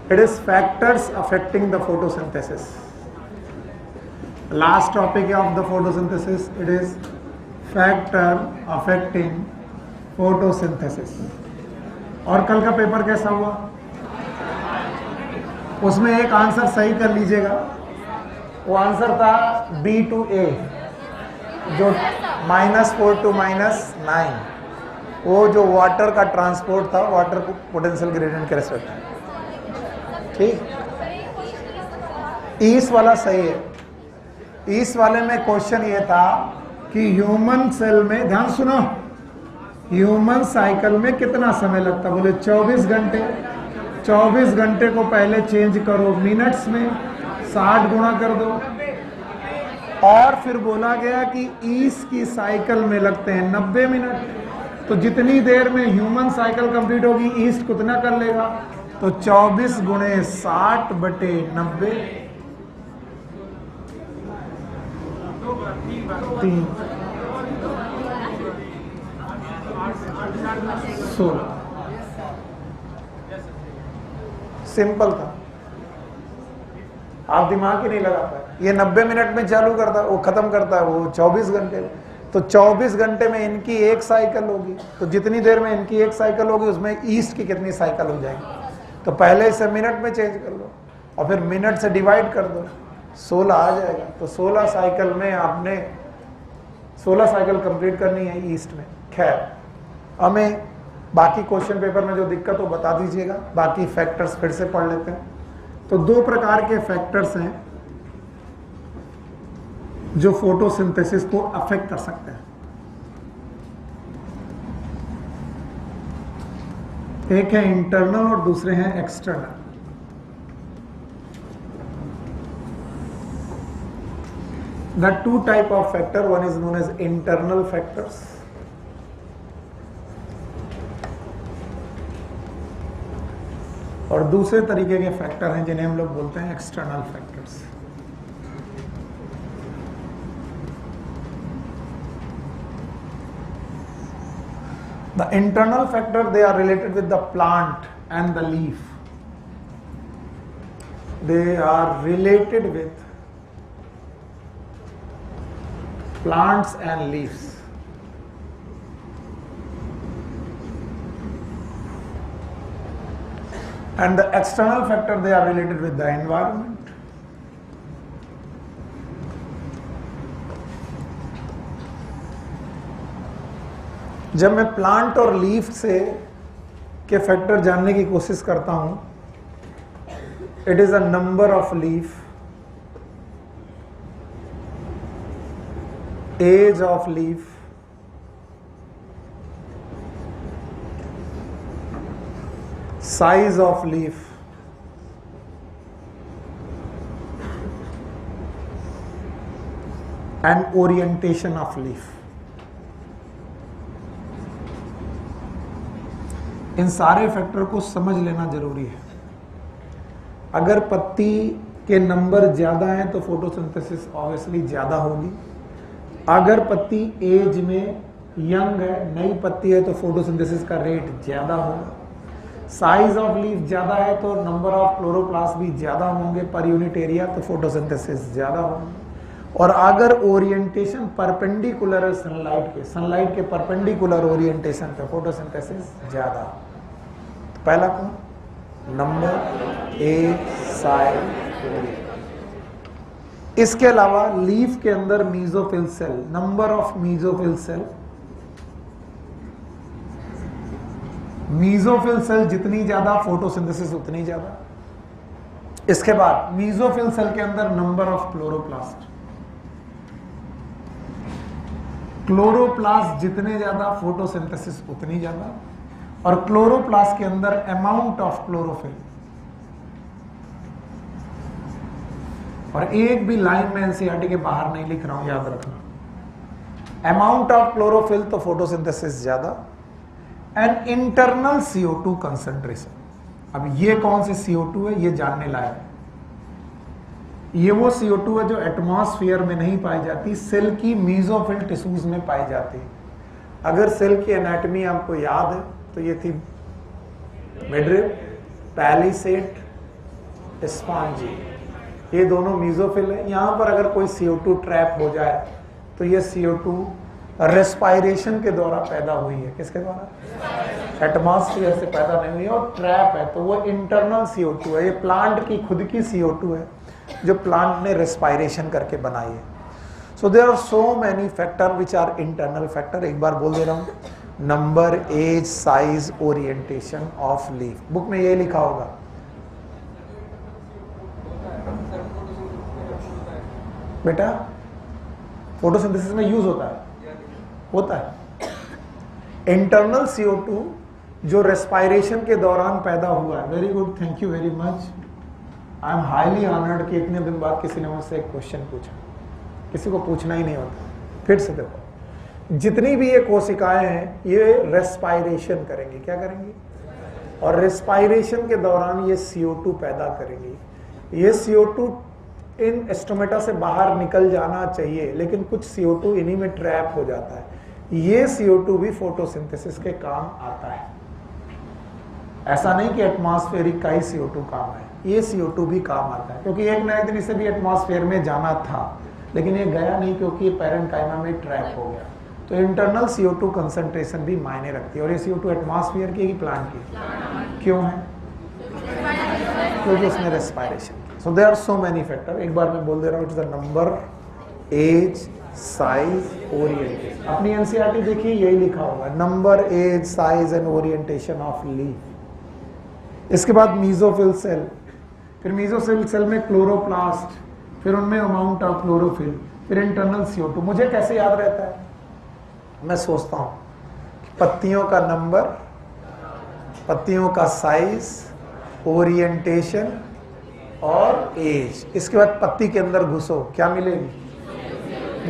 It is factors affecting the photosynthesis. Last topic of the photosynthesis, it is factor affecting photosynthesis. और कल का paper कैसा हुआ? उसमें एक आंसर सही कर लीजिएगा. वो आंसर था B to A, जो -4 to -9, वो जो वाटर का ट्रांसपोर्ट था, वाटर पोटेंशियल ग्रेडियंट के रेस्पेक्ट में. ठीक, ईस्ट वाला सही है. ईस्ट वाले में क्वेश्चन ये था कि ह्यूमन सेल में, ध्यान सुनो, ह्यूमन साइकिल में कितना समय लगता? बोले 24 घंटे. 24 घंटे को पहले चेंज करो मिनट्स में, 60 गुणा कर दो. और फिर बोला गया कि ईस्ट की साइकिल में लगते हैं 90 मिनट. तो जितनी देर में ह्यूमन साइकिल कंप्लीट होगी, ईस्ट कितना कर लेगा? तो 24 गुणे 60 बटे 90, 16. सिंपल था, आप दिमाग ही नहीं लगा पाए. ये 90 मिनट में चालू करता है, वो खत्म करता है वो 24 घंटे. तो 24 घंटे में इनकी एक साइकिल होगी, तो जितनी देर में इनकी एक साइकिल होगी उसमें ईस्ट की कितनी साइकिल हो जाएगी? तो पहले इसे मिनट में चेंज कर लो और फिर मिनट से डिवाइड कर दो, 16 आ जाएगा. तो 16 साइकिल में आपने 16 साइकिल कंप्लीट करनी है ईस्ट में. खैर, हमें बाकी क्वेश्चन पेपर में जो दिक्कत हो बता दीजिएगा. बाकी फैक्टर्स फिर से पढ़ लेते हैं. तो दो प्रकार के फैक्टर्स हैं जो फोटोसिंथेसिस को अफेक्ट कर सकते हैं. एक है इंटरनल और दूसरे हैं external. The two type of factor, one is known as internal factors और दूसरे तरीके के फैक्टर हैं जिन्हें हम लोग बोलते हैं external factors. The internal factor, they are related with the plant and the leaf. They are related with plants and leaves. And the external factor, they are related with the environment. जब मैं plant और leaf से के factor जानने की कोशिश करता हूं, it is a number of leaf, age of leaf, size of leaf, and orientation of leaf. इन सारे फैक्टर को समझ लेना जरूरी है. अगर पत्ती के नंबर ज्यादा हैं तो फोटोसिंथेसिस ऑब्वियसली ज्यादा होगी. अगर पत्ती एज में यंग है, नई पत्ती है, तो फोटोसिंथेसिस का रेट ज्यादा होगा. साइज ऑफ लीफ ज्यादा है तो नंबर ऑफ क्लोरोप्लास्ट भी ज्यादा होंगे पर यूनिट एरिया, तो फोटोसिंथेसिस ज्यादा होगा. और अगर ओरिएंटेशन परपेंडिकुलर है सनलाइट के परपेंडिकुलर ओरिएंटेशन पे, फोटोसिंथेसिस ज्यादा. तो पहला कौन? Number, age, size. इसके अलावा लीफ के अंदर mesophyll cell, number of mesophyll cell. Mesophyll cell जितनी ज्यादा, फोटोसिंथेसिस उतनी ज्यादा. इसके बाद मीजोफिल सेल के अंदर नंबर ऑफ क्लोरोप्लास्ट. क्लोरोप्लास्ट जितने ज्यादा, फोटोसिंथेसिस उतनी ज्यादा. और क्लोरोप्लास्ट के अंदर अमाउंट ऑफ क्लोरोफिल. और एक भी लाइन में एनसीईआरटी के बाहर नहीं लिख रहा हूं, याद रखना. अमाउंट ऑफ क्लोरोफिल तो फोटोसिंथेसिस ज्यादा. And internal CO2 concentration. अब ये कौन सी CO2 है, ये जानने लायक है. ये वो CO2 है जो एटमॉस्फेयर में नहीं पाई जाती, सेल की मीजोफिल टिश्यूज में पाई जाती है. अगर सेल की एनाटॉमी आपको याद है तो ये थी मिडरिब, पैलिसेड, स्पॉन्जी, ये दोनों मीजोफिल है। यहां पर अगर कोई CO2 ट्रैप हो जाए तो ये CO2 रेस्पायरेशन के द्वारा पैदा हुई है। किसके द्वारा? एटमॉस्फेयर से पैदा नहीं हुई है, और ट्रैप है तो वो इंटरनल CO2 है। ये प्लांट की खुद की CO2 है जो प्लांट ने रेस्पायरेशन करके बनाई है। So there are so many factor which are internal factor. एक बार बोल दे रहा हूं, number, age, size, orientation of leaf. Book में ये लिखा होगा। बेटा फोटोसिंथेसिस में यूज होता है इंटरनल CO2 जो रेस्पायरेशन के दौरान पैदा हुआ है। Very good, thank you very much. I am highly honoured कि इतने दिन बाद किसी ने मुझसे एक क्वेश्चन पूछा। किसी को पूछना ही नहीं होता। फिर से देखो, जितनी भी ये कोशिकाएं हैं ये रेस्पायरेशन करेंगी। क्या करेंगी? और रेस्पायरेशन के दौरान ये CO2 पैदा करेंगी। ये CO2 इन स्टोमेटा से बाहर निकल जाना चाहिए, लेकिन कुछ CO2 इन्हीं में ट्रैप हो जाता है। ये CO2 भी फोटोसिंथेसिस के काम आता है। ऐसा नहीं कि एटमॉस्फेरिक का ही CO2 काम है, ये CO2 भी काम आता है, क्योंकि एक ना एक दिन इसे भी एटमॉस्फेयर में जाना था, लेकिन ये गया नहीं क्योंकि पैरेन्काइमा में ट्रैप हो गया। तो इंटरनल CO2 कंसंट्रेशन भी मायने रखती है। और ये CO2 एटमॉस्फेयर की ही प्लांट की क्यों है? क्योंकि उसने respiration. So there are so many factors. एक बार मैं बोल दे रहा हूँ, it is the number, age, size, orientation. अपनी NCERT देखिए, यही लिखा होगा, number, age, size and orientation of leaf. इसके बाद मीजोफिल सेल, फिर मीजोफिल सेल में क्लोरोप्लास्ट, फिर उनमें अमाउंट ऑफ क्लोरोफिल, फिर इंटरनल CO2। मुझे कैसे याद रहता है? मैं सोचता हूँ पत्तियों का नंबर, पत्तियों का साइज, ओरिएंटेशन और एज। इसके बाद पत्ती के अंदर घुसो, क्या मिलेगी?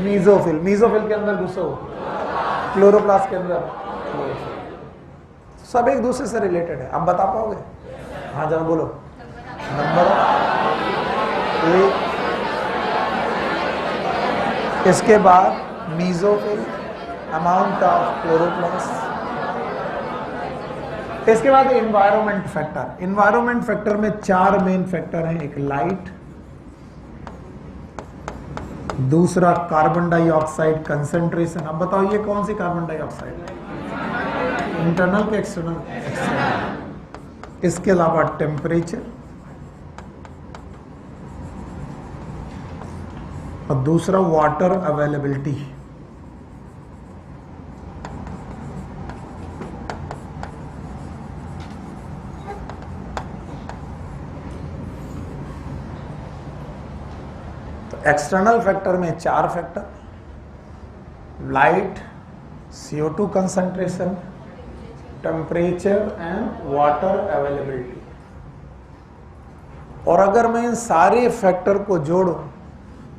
मीजोफिल। मीजोफिल के अंदर घुसो, क्लोरोप्लास्ट के अंदर सब एक दूसरे से रिलेटेड है। आप बता पाओगे? हाँ जरा बोलो। नंबर, एज, इसके बाद मीजोफिल, अमाउंट ऑफ क्लोरोप्लास्ट, इसके बाद एनवायरमेंट फैक्टर। एनवायरमेंट फैक्टर में 4 मेन फैक्टर हैं। एक लाइट, दूसरा कार्बन डाइऑक्साइड कंसंट्रेशन। अब बताओ ये कौन सी कार्बन डाइऑक्साइड? इंटरनल के एक्सटर्नल? एक्सटर्नल। इसके अलावा टेम्परेचर, और दूसरा वाटर अवेलेबिलिटी। एक्सटर्नल फैक्टर में 4 factor, light, CO2 concentration, temperature and water availability. और अगर मैं इन सारे फैक्टर को जोड़ूं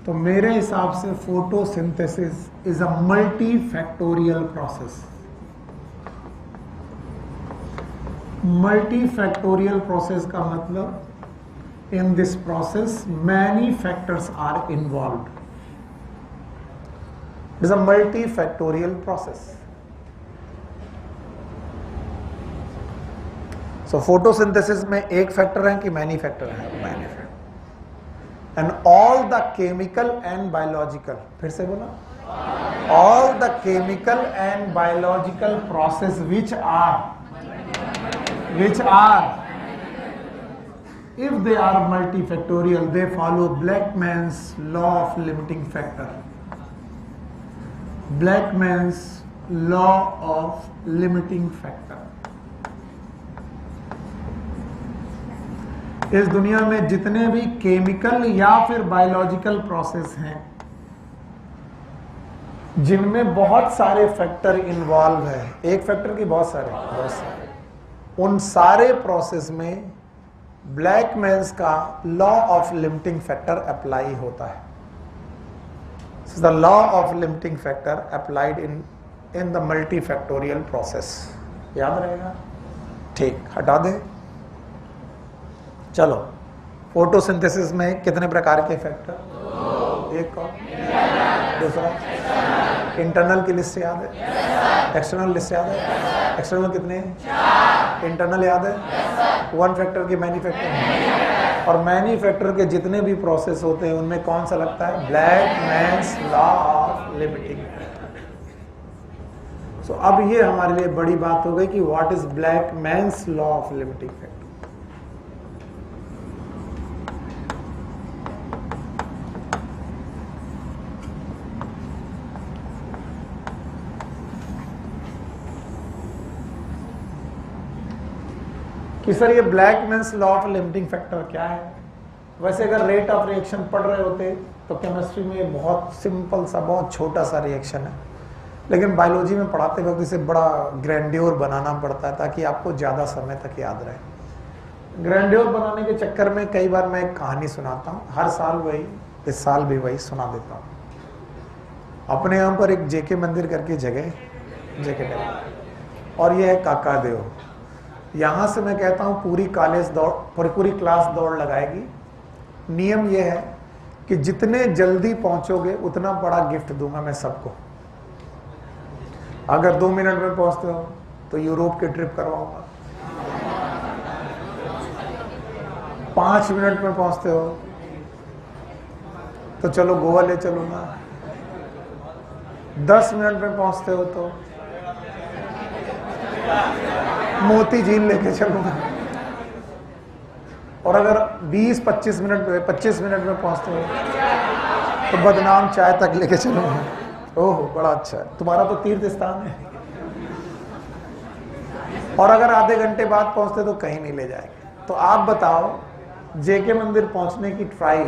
तो मेरे हिसाब से photosynthesis is a multi factorial process. Multi factorial process का मतलब in this process many factors are involved. It is a multifactorial process. So photosynthesis में एक फैक्टर है कि many factor है? Many factor. And all the chemical and biological, फिर से बोला, all the chemical and biological process which are if they are multifactorial, they follow Blackman's law of limiting factor. Blackman's law of limiting factor. इस दुनिया में जितने भी chemical या फिर बायोलॉजिकल प्रोसेस हैं जिनमें बहुत सारे फैक्टर इन्वॉल्व है, एक फैक्टर की बहुत सारे, उन सारे प्रोसेस में ब्लैकमैन्स का law of limiting factor apply होता है। The law of limiting factor applied in the multi factorial process. याद रहेगा? ठीक, हटा दे। चलो, फोटोसिंथेसिस में कितने प्रकार के फैक्टर? एक कौन? दूसरा इंटरनल की लिस्ट याद है? एक्सटर्नल लिस्ट याद है? एक्सटर्नल कितने? इंटरनल याद है? 1 फैक्टर की मैनी फैक्टर? और मैन्युफैक्चर के जितने भी प्रोसेस होते हैं उनमें कौन सा लगता है? Blackman's law of limiting factor. So अब ये हमारे लिए बड़ी बात हो गई कि what is Blackman's law of limiting factor. कि सर ये Blackman's law of limiting factor क्या है? वैसे अगर रेट ऑफ रिएक्शन पढ़ रहे होते तो केमिस्ट्री में ये बहुत सिंपल सा, बहुत छोटा सा रिएक्शन है, लेकिन बायोलॉजी में पढ़ाते वक्त इसे बड़ा ग्रैंड्योर बनाना पड़ता है ताकि आपको ज़्यादा समय तक याद रहे। ग्रैंड्योर बनाने के चक्कर में कई बार मैं एक कहानी सुनाता हूँ, हर साल वही, इस साल भी वही सुना देता हूँ। अपने यहाँ पर एक जेके मंदिर करके जगह, जेके मंदिर, और ये है काका देव। यहाँ से मैं कहता हूँ पूरी कॉलेज दौड़, पूरी क्लास दौड़ लगाएगी। नियम यह है कि जितने जल्दी पहुंचोगे उतना बड़ा गिफ्ट दूंगा मैं सबको। अगर 2 मिनट में पहुंचते हो तो यूरोप की ट्रिप करवाऊंगा, 5 मिनट में पहुंचते हो तो चलो गोवा ले चलूंगा, 10 मिनट में पहुंचते हो तो मोती झील लेके चलूंगा, और अगर 20-25 मिनट में 25 मिनट में पहुंचते हो तो बदनाम चाय तक लेके चलूंगा। ओह बड़ा अच्छा है, तुम्हारा तो तीर्थ स्थान है। और अगर आधे घंटे बाद पहुंचते तो कहीं नहीं ले जाएंगे। तो आप बताओ, जेके मंदिर पहुंचने की ट्राई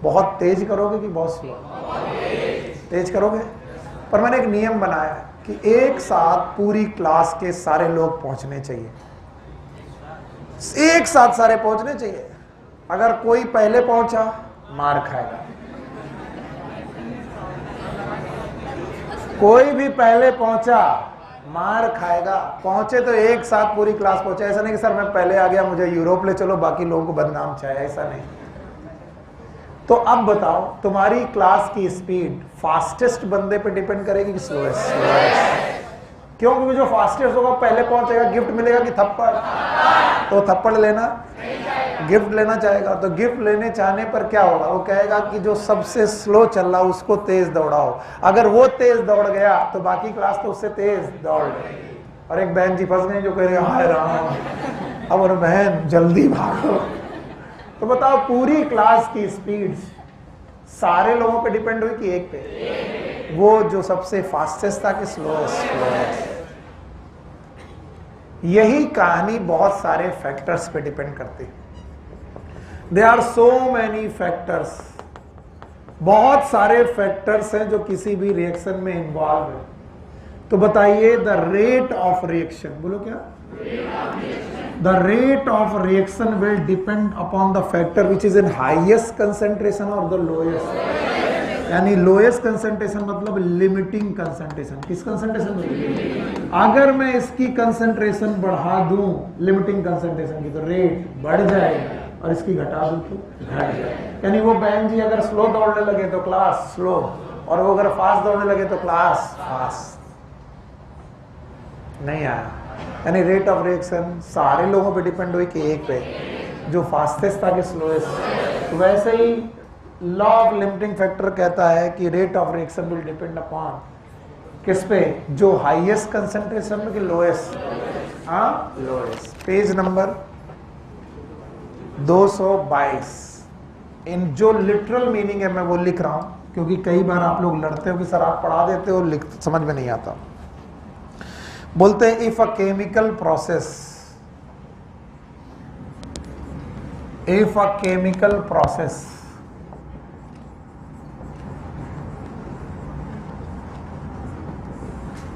बहुत तेज करोगे कि बहुत स्लो? तेज करोगे। पर मैंने एक नियम बनाया है कि एक साथ पूरी क्लास के सारे लोग पहुंचने चाहिए, एक साथ सारे पहुंचने चाहिए। अगर कोई पहले पहुंचा मार खाएगा, कोई भी पहले पहुंचा मार खाएगा। पहुंचे तो एक साथ पूरी क्लास पहुंचे, ऐसा नहीं कि सर मैं पहले आ गया मुझे यूरोप ले चलो बाकी लोगों को बदनाम चाहिए, ऐसा नहीं। तो अब बताओ, तुम्हारी क्लास की स्पीड फास्टेस्ट बंदे पे डिपेंड करेगी कि स्लोएस्ट? क्यों? क्योंकि जो फास्टेस्ट होगा पहले पहुंचेगा, गिफ्ट मिलेगा कि थप्पड़? तो थप्पड़ लेना, गिफ्ट लेना चाहेगा। तो गिफ्ट लेने चाहने पर क्या होगा? वो कहेगा कि जो सबसे स्लो चल रहा उसको तेज दौड़ाओ। अगर वो तेज दौड़ गया तो बाकी क्लास तो उससे तेज दौड़ गई। और एक बहन जी फंस गई जो कह रही है हाय राम, अब और बहन जल्दी भागो। तो बताओ, पूरी क्लास की स्पीड सारे लोगों पे डिपेंड हुई कि एक पे? वो जो सबसे फास्टेस्ट था कि स्लोएस्ट? यही कहानी बहुत सारे फैक्टर्स पे डिपेंड करती है। There are so many factors, बहुत सारे फैक्टर्स हैं जो किसी भी रिएक्शन में इन्वॉल्व है। तो बताइए, द रेट ऑफ रिएक्शन, बोलो क्या? The rate of reaction will depend upon the factor which is in highest concentration or the lowest. यानी lowest concentration मतलब limiting concentration। किस concentration में? अगर मैं इसकी concentration बढ़ा दूं limiting concentration की तो रेट बढ़ जाएगी, और इसकी घटा दूं तो घट जाएगी। यानी वो बहन जी अगर स्लो दौड़ने लगे तो क्लास स्लो, और वो अगर फास्ट दौड़ने लगे तो क्लास फास्ट। नहीं आया। यानी रेट ऑफ रिएक्शन सारे लोगों पे डिपेंड हुई कि एक पे, जो फास्टेस्ट था कि स्लोएस्ट। तो वैसे ही लॉ ऑफ लिमिटिंग फैक्टर कहता है कि rate of reaction will depend upon किस पे? जो हाईएस्ट कंसंट्रेशन में कि लोएस्ट? हाँ, लोएस्ट। Page number 222। इन जो लिटरल मीनिंग है मैं वो लिख रहा हूं, क्योंकि कई बार आप लोग लड़ते हो कि सर आप पढ़ा देते हो, लिख समझ में नहीं आता। बोलते हैं if a chemical process, if a chemical process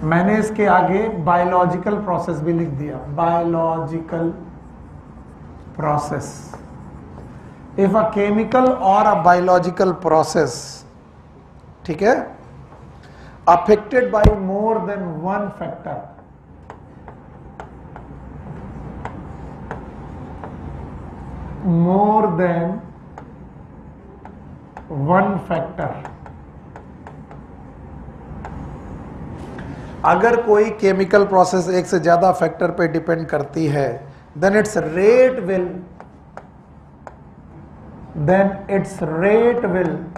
मैंने इसके आगे बायोलॉजिकल प्रोसेस भी लिख दिया, biological process. If a chemical और अ बायोलॉजिकल प्रोसेस, ठीक है, affected by more than one factor, more than one factor, अगर कोई केमिकल प्रोसेस एक से ज्यादा फैक्टर पे डिपेंड करती है, then its rate will then its rate will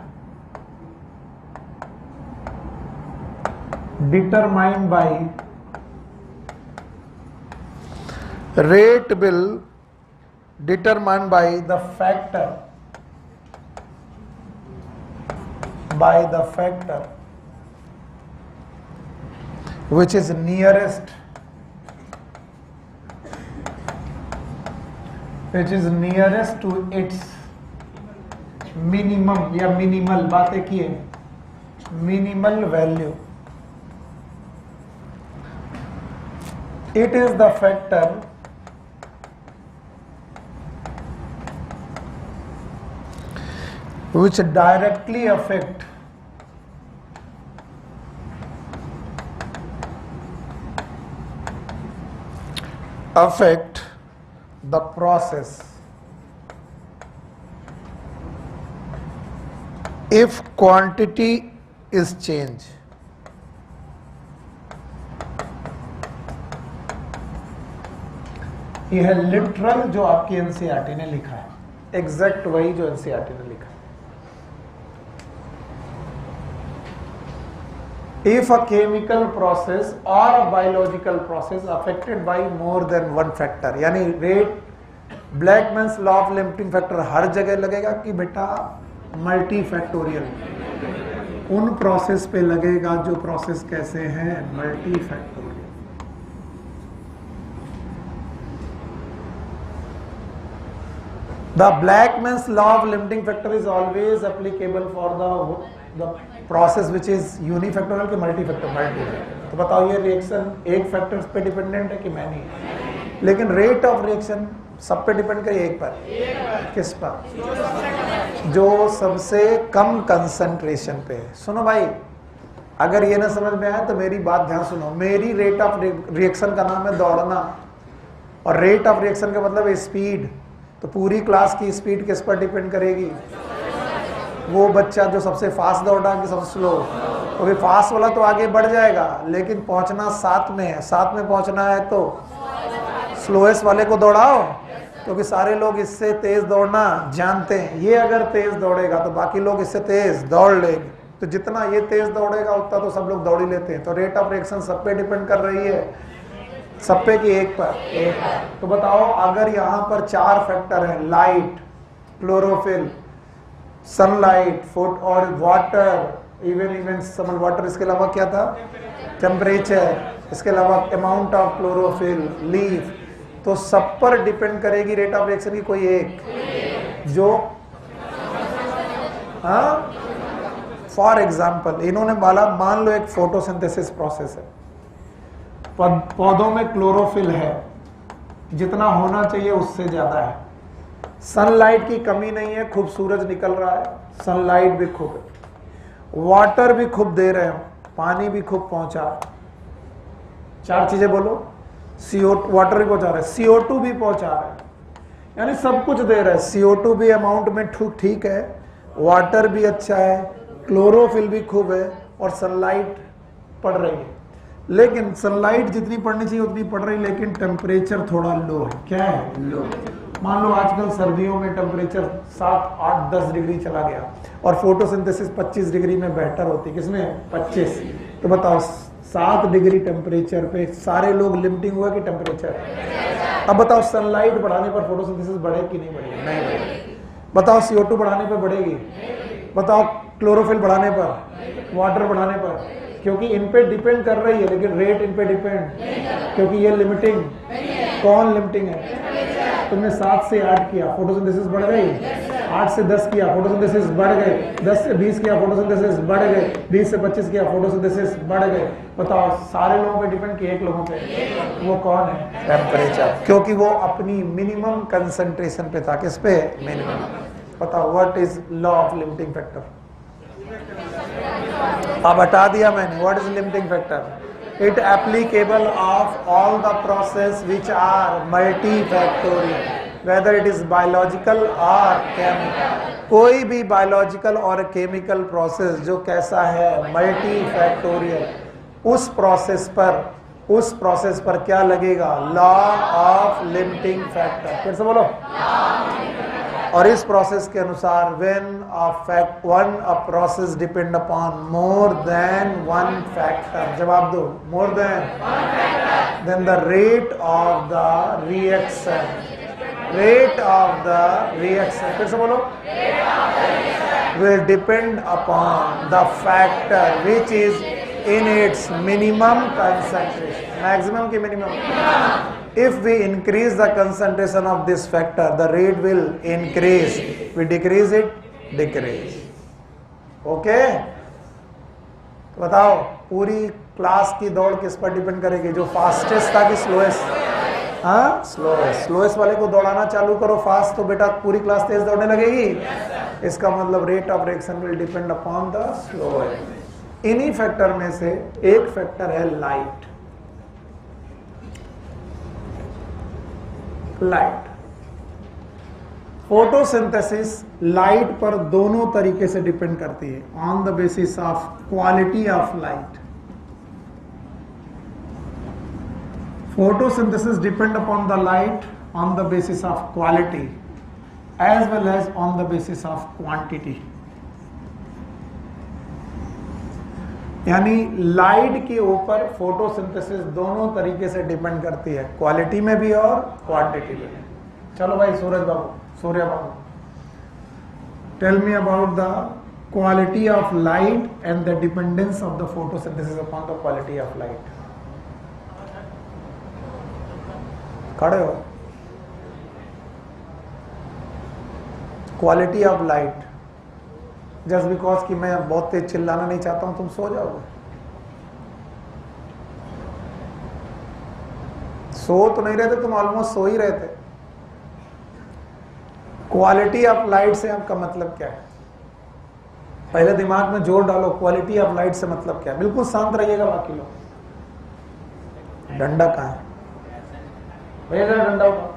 determined by the factor which is nearest to its minimum या minimal, बातें किए, minimal value. It is the factor which directly affect the process if quantity is changed. यह है literal जो आपकी NCERT ने लिखा है, एग्जैक्ट वही जो एनसीईआरटी ने लिखा है. If a chemical process or a biological process affected by more than one factor, यानी rate Blackman's law of limiting factor हर जगह लगेगा कि बेटा मल्टी फैक्टोरियल, उन प्रोसेस पे लगेगा जो प्रोसेस कैसे हैं, multi factorial. The Blackman's law of limiting factor is always applicable for the process which is unifactorial कि multifactorial. तो बताओ ये रिएक्शन एक फैक्टर्स पे डिपेंडेंट है कि मैनी, लेकिन रेट ऑफ रिएक्शन सब पे डिपेंड करे एक पर, किस पर, जो सबसे कम कंसंट्रेशन पे है. सुनो भाई, अगर ये ना समझ में आए तो मेरी बात ध्यान सुनो. मेरी रेट ऑफ रिएक्शन का नाम है दौड़ना, और रेट ऑफ रिएक्शन का मतलब है स्पीड. तो पूरी क्लास की स्पीड किस पर डिपेंड करेगी? वो बच्चा जो सबसे फास्ट दौड़ा कि सबसे स्लो. क्योंकि फास्ट वाला तो आगे बढ़ जाएगा, लेकिन पहुंचना साथ में है. साथ में पहुंचना है तो स्लोएस्ट वाले को दौड़ाओ, क्योंकि सारे लोग इससे तेज दौड़ना जानते हैं. ये अगर तेज दौड़ेगा तो बाकी लोग इससे तेज दौड़ लेंगे. तो जितना ये तेज दौड़ेगा उतना तो सब लोग दौड़ ही लेते हैं. तो रेट ऑफ रिएक्शन सब पे डिपेंड कर रही है, सब पे की एक पर. तो बताओ अगर यहाँ पर चार फैक्टर है, लाइट, क्लोरोफिल, सनलाइट, फुट और वाटर, इवन समझ वाटर, इसके अलावा क्या था, टेम्परेचर, इसके अलावा अमाउंट ऑफ क्लोरोफिल, लीफ, तो सब पर डिपेंड करेगी रेट ऑफ रिएक्शन की कोई एक जो, हाँ. फॉर एग्जाम्पल इन्होंने बोला, मान लो एक फोटोसिंथेसिस प्रोसेस है, पौधों में क्लोरोफिल है, जितना होना चाहिए उससे ज्यादा है. सनलाइट की कमी नहीं है, खूब सूरज निकल रहा है, सनलाइट भी खूब है, वाटर भी खूब दे रहे हो, पानी भी खूब पहुंचा. चार चीजें बोलो, वाटर भी पहुंचा रहे, CO2 भी पहुंचा रहे, यानी सब कुछ दे रहे हैं. CO2 भी अमाउंट में ठीक है, वाटर भी अच्छा है, क्लोरोफिल भी खूब है, और सनलाइट पड़ रही है. लेकिन सनलाइट जितनी पड़नी चाहिए उतनी पड़ रही, लेकिन टेम्परेचर थोड़ा लो है. क्या है? लो. मान लो आजकल सर्दियों में टेम्परेचर 7, 8, 10 डिग्री चला गया, और फोटोसिंथेसिस 25 डिग्री में बेहतर होती, किसमें? 25. तो बताओ 7 डिग्री टेम्परेचर पे सारे लोग लिमिटिंग हुआ कि टेम्परेचर? अब बताओ सनलाइट बढ़ाने पर फोटोसिंथेसिस बढ़े कि नहीं बढ़ेगी? नहीं बढ़ेगी. बताओ CO2 बढ़ाने पर बढ़ेगी? बताओ क्लोरोफिल बढ़ाने पर, वाटर बढ़ाने पर? क्योंकि इन पे डिपेंड कर रही है, लेकिन रेट इन पे डिपेंड, क्योंकि ये लिमिटिंग. कौन लिमिटिंग है? तुमने 7 से 8 किया, फोटोसिंथेसिस बढ़ गई. 8 से 10 किया, फोटोसिंथेसिस बढ़ गई. 10 से 20 किया, फोटोसिंथेसिस बढ़ गई. 20 से 25 किया, फोटोसिंथेसिस बढ़ गई. बताओ सारे लोगों पे डिपेंड कि एक लोगों पे? वो कौन है? टेम्परेचर. क्योंकि वो अपनी मिनिमम कंसंट्रेशन पे था. किस पे? मिनिमम. बताओ what is law of limiting factor? अब बता दिया मैंने. What is limiting factor? It applicable of all the process which are multifactorial, whether it is biological और केमिकल. कोई भी बायोलॉजिकल और केमिकल प्रोसेस जो कैसा है, मल्टीफैक्टोरियल, उस प्रोसेस पर क्या लगेगा? Law of limiting factor. फिर से बोलो. और इस प्रोसेस के अनुसार when a process depend upon more than one factor, जवाब दो, more than the rate of the reaction, फिर से बोलो, will depend upon the factor which is in its minimum concentration, maximum की minimum. If we increase the concentration of this factor, the rate will increase. We decrease it, decrease. Okay? तो बताओ पूरी class की दौड़ किस पर depend करेगी? जो फास्टेस्ट था कि स्लोएस्ट? हाँ, स्लोएस्ट वाले को दौड़ाना चालू करो फास्ट, तो बेटा पूरी क्लास तेज दौड़ने लगेगी. इसका मतलब rate of reaction will depend upon the slowest. इन्हीं फैक्टर में से एक फैक्टर है लाइट. फोटोसिंथेसिस लाइट पर दोनों तरीके से डिपेंड करती है, on the basis of quality of light. Photosynthesis depend upon the light on the basis of quality as well as on the basis of quantity. यानी लाइट के ऊपर फोटोसिंथेसिस दोनों तरीके से डिपेंड करती है, क्वालिटी में भी और क्वांटिटी में भी. चलो भाई Surya Babu, tell me about the quality of light and the dependence of the photosynthesis upon the quality of light. खड़े हो. Quality of light, just because कि मैं बहुत तेज चिल्लाना नहीं चाहता हूं, तुम सो जाओगे. सो तो नहीं रहते तुम, ऑलमोस्ट सो ही रहते. क्वालिटी ऑफ लाइट से आपका मतलब क्या है? पहले दिमाग में जोर डालो, क्वालिटी ऑफ लाइट से मतलब क्या है? बिल्कुल शांत रहिएगा बाकी लोग. डंडा कहाँ है भैया? जरा डंडा उठाओ.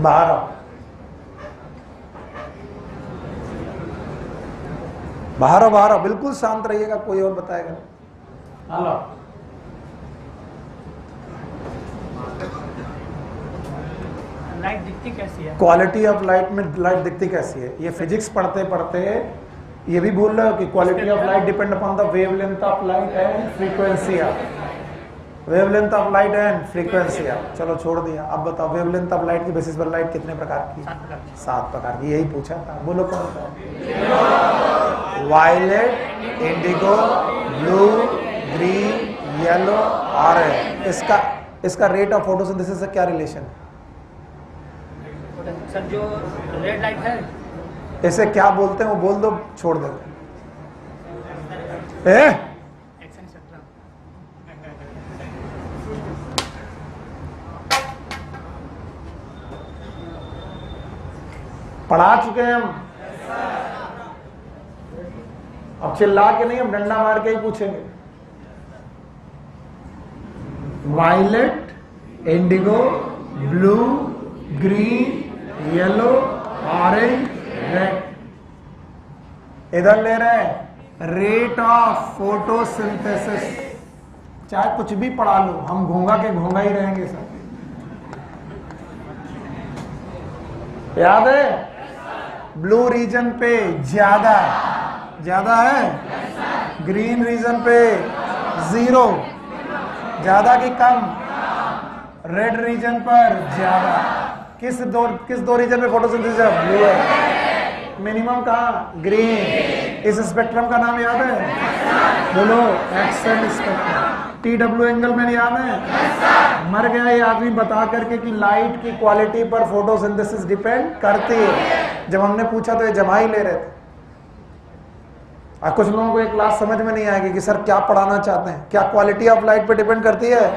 बाहर आओ, बाहर आओ, बिल्कुल शांत रहिएगा, कोई और बताएगा नहीं. हेलो, लाइट दिखती कैसी है? क्वालिटी ऑफ लाइट में लाइट दिखती कैसी है? ये फिजिक्स पढ़ते पढ़ते ये भी बोल रहे हो कि quality of light depend upon the wavelength of light and frequency of frequency of. चलो छोड़ दिया. अब बताओ वेवलेंथ ऑफ लाइट की बेसिस पर लाइट कितने प्रकार की? 7 प्रकार की. यही पूछा था, बोलो कौन सा? Violet, indigo, blue, green, yellow, orange. इसका रेट ऑफ फोटोसिंथेसिस से क्या रिलेशन है? सर जो रेड लाइट है, इसे क्या बोलते हैं वो बोल दो, छोड़ दो. पढ़ा चुके हैं हम. अब चिल्ला के नहीं, हम डंडा मार के ही पूछेंगे. Violet, indigo, blue, green, yellow, orange, red. इधर ले रहे हैं रेट ऑफ फोटोसिंथेसिस. चाहे कुछ भी पढ़ा लो, हम घोंगा के घोंगा ही रहेंगे सर. याद है? ब्लू रीजन पे ज्यादा है, ग्रीन रीजन पे 0, ज्यादा की कम, रेड रीजन पर ज्यादा. किस दो रीजन में फोटोसिंथेसिस है? ब्लू है. मिनिमम कहाँ? ग्रीन. इस स्पेक्ट्रम का नाम याद है? बोलो, एक्सेल स्पेक्ट्रम. TW एंगल में याद है? मर गया ये आदमी बता करके कि लाइट की क्वालिटी पर फोटोसिंथेसिस डिपेंड करती है. जब हमने पूछा तो ये जमा ही ले रहे थे. और कुछ लोगों को एक क्लास समझ में नहीं आएगी कि सर क्या पढ़ाना चाहते हैं. क्या क्वालिटी ऑफ लाइट पे डिपेंड करती है?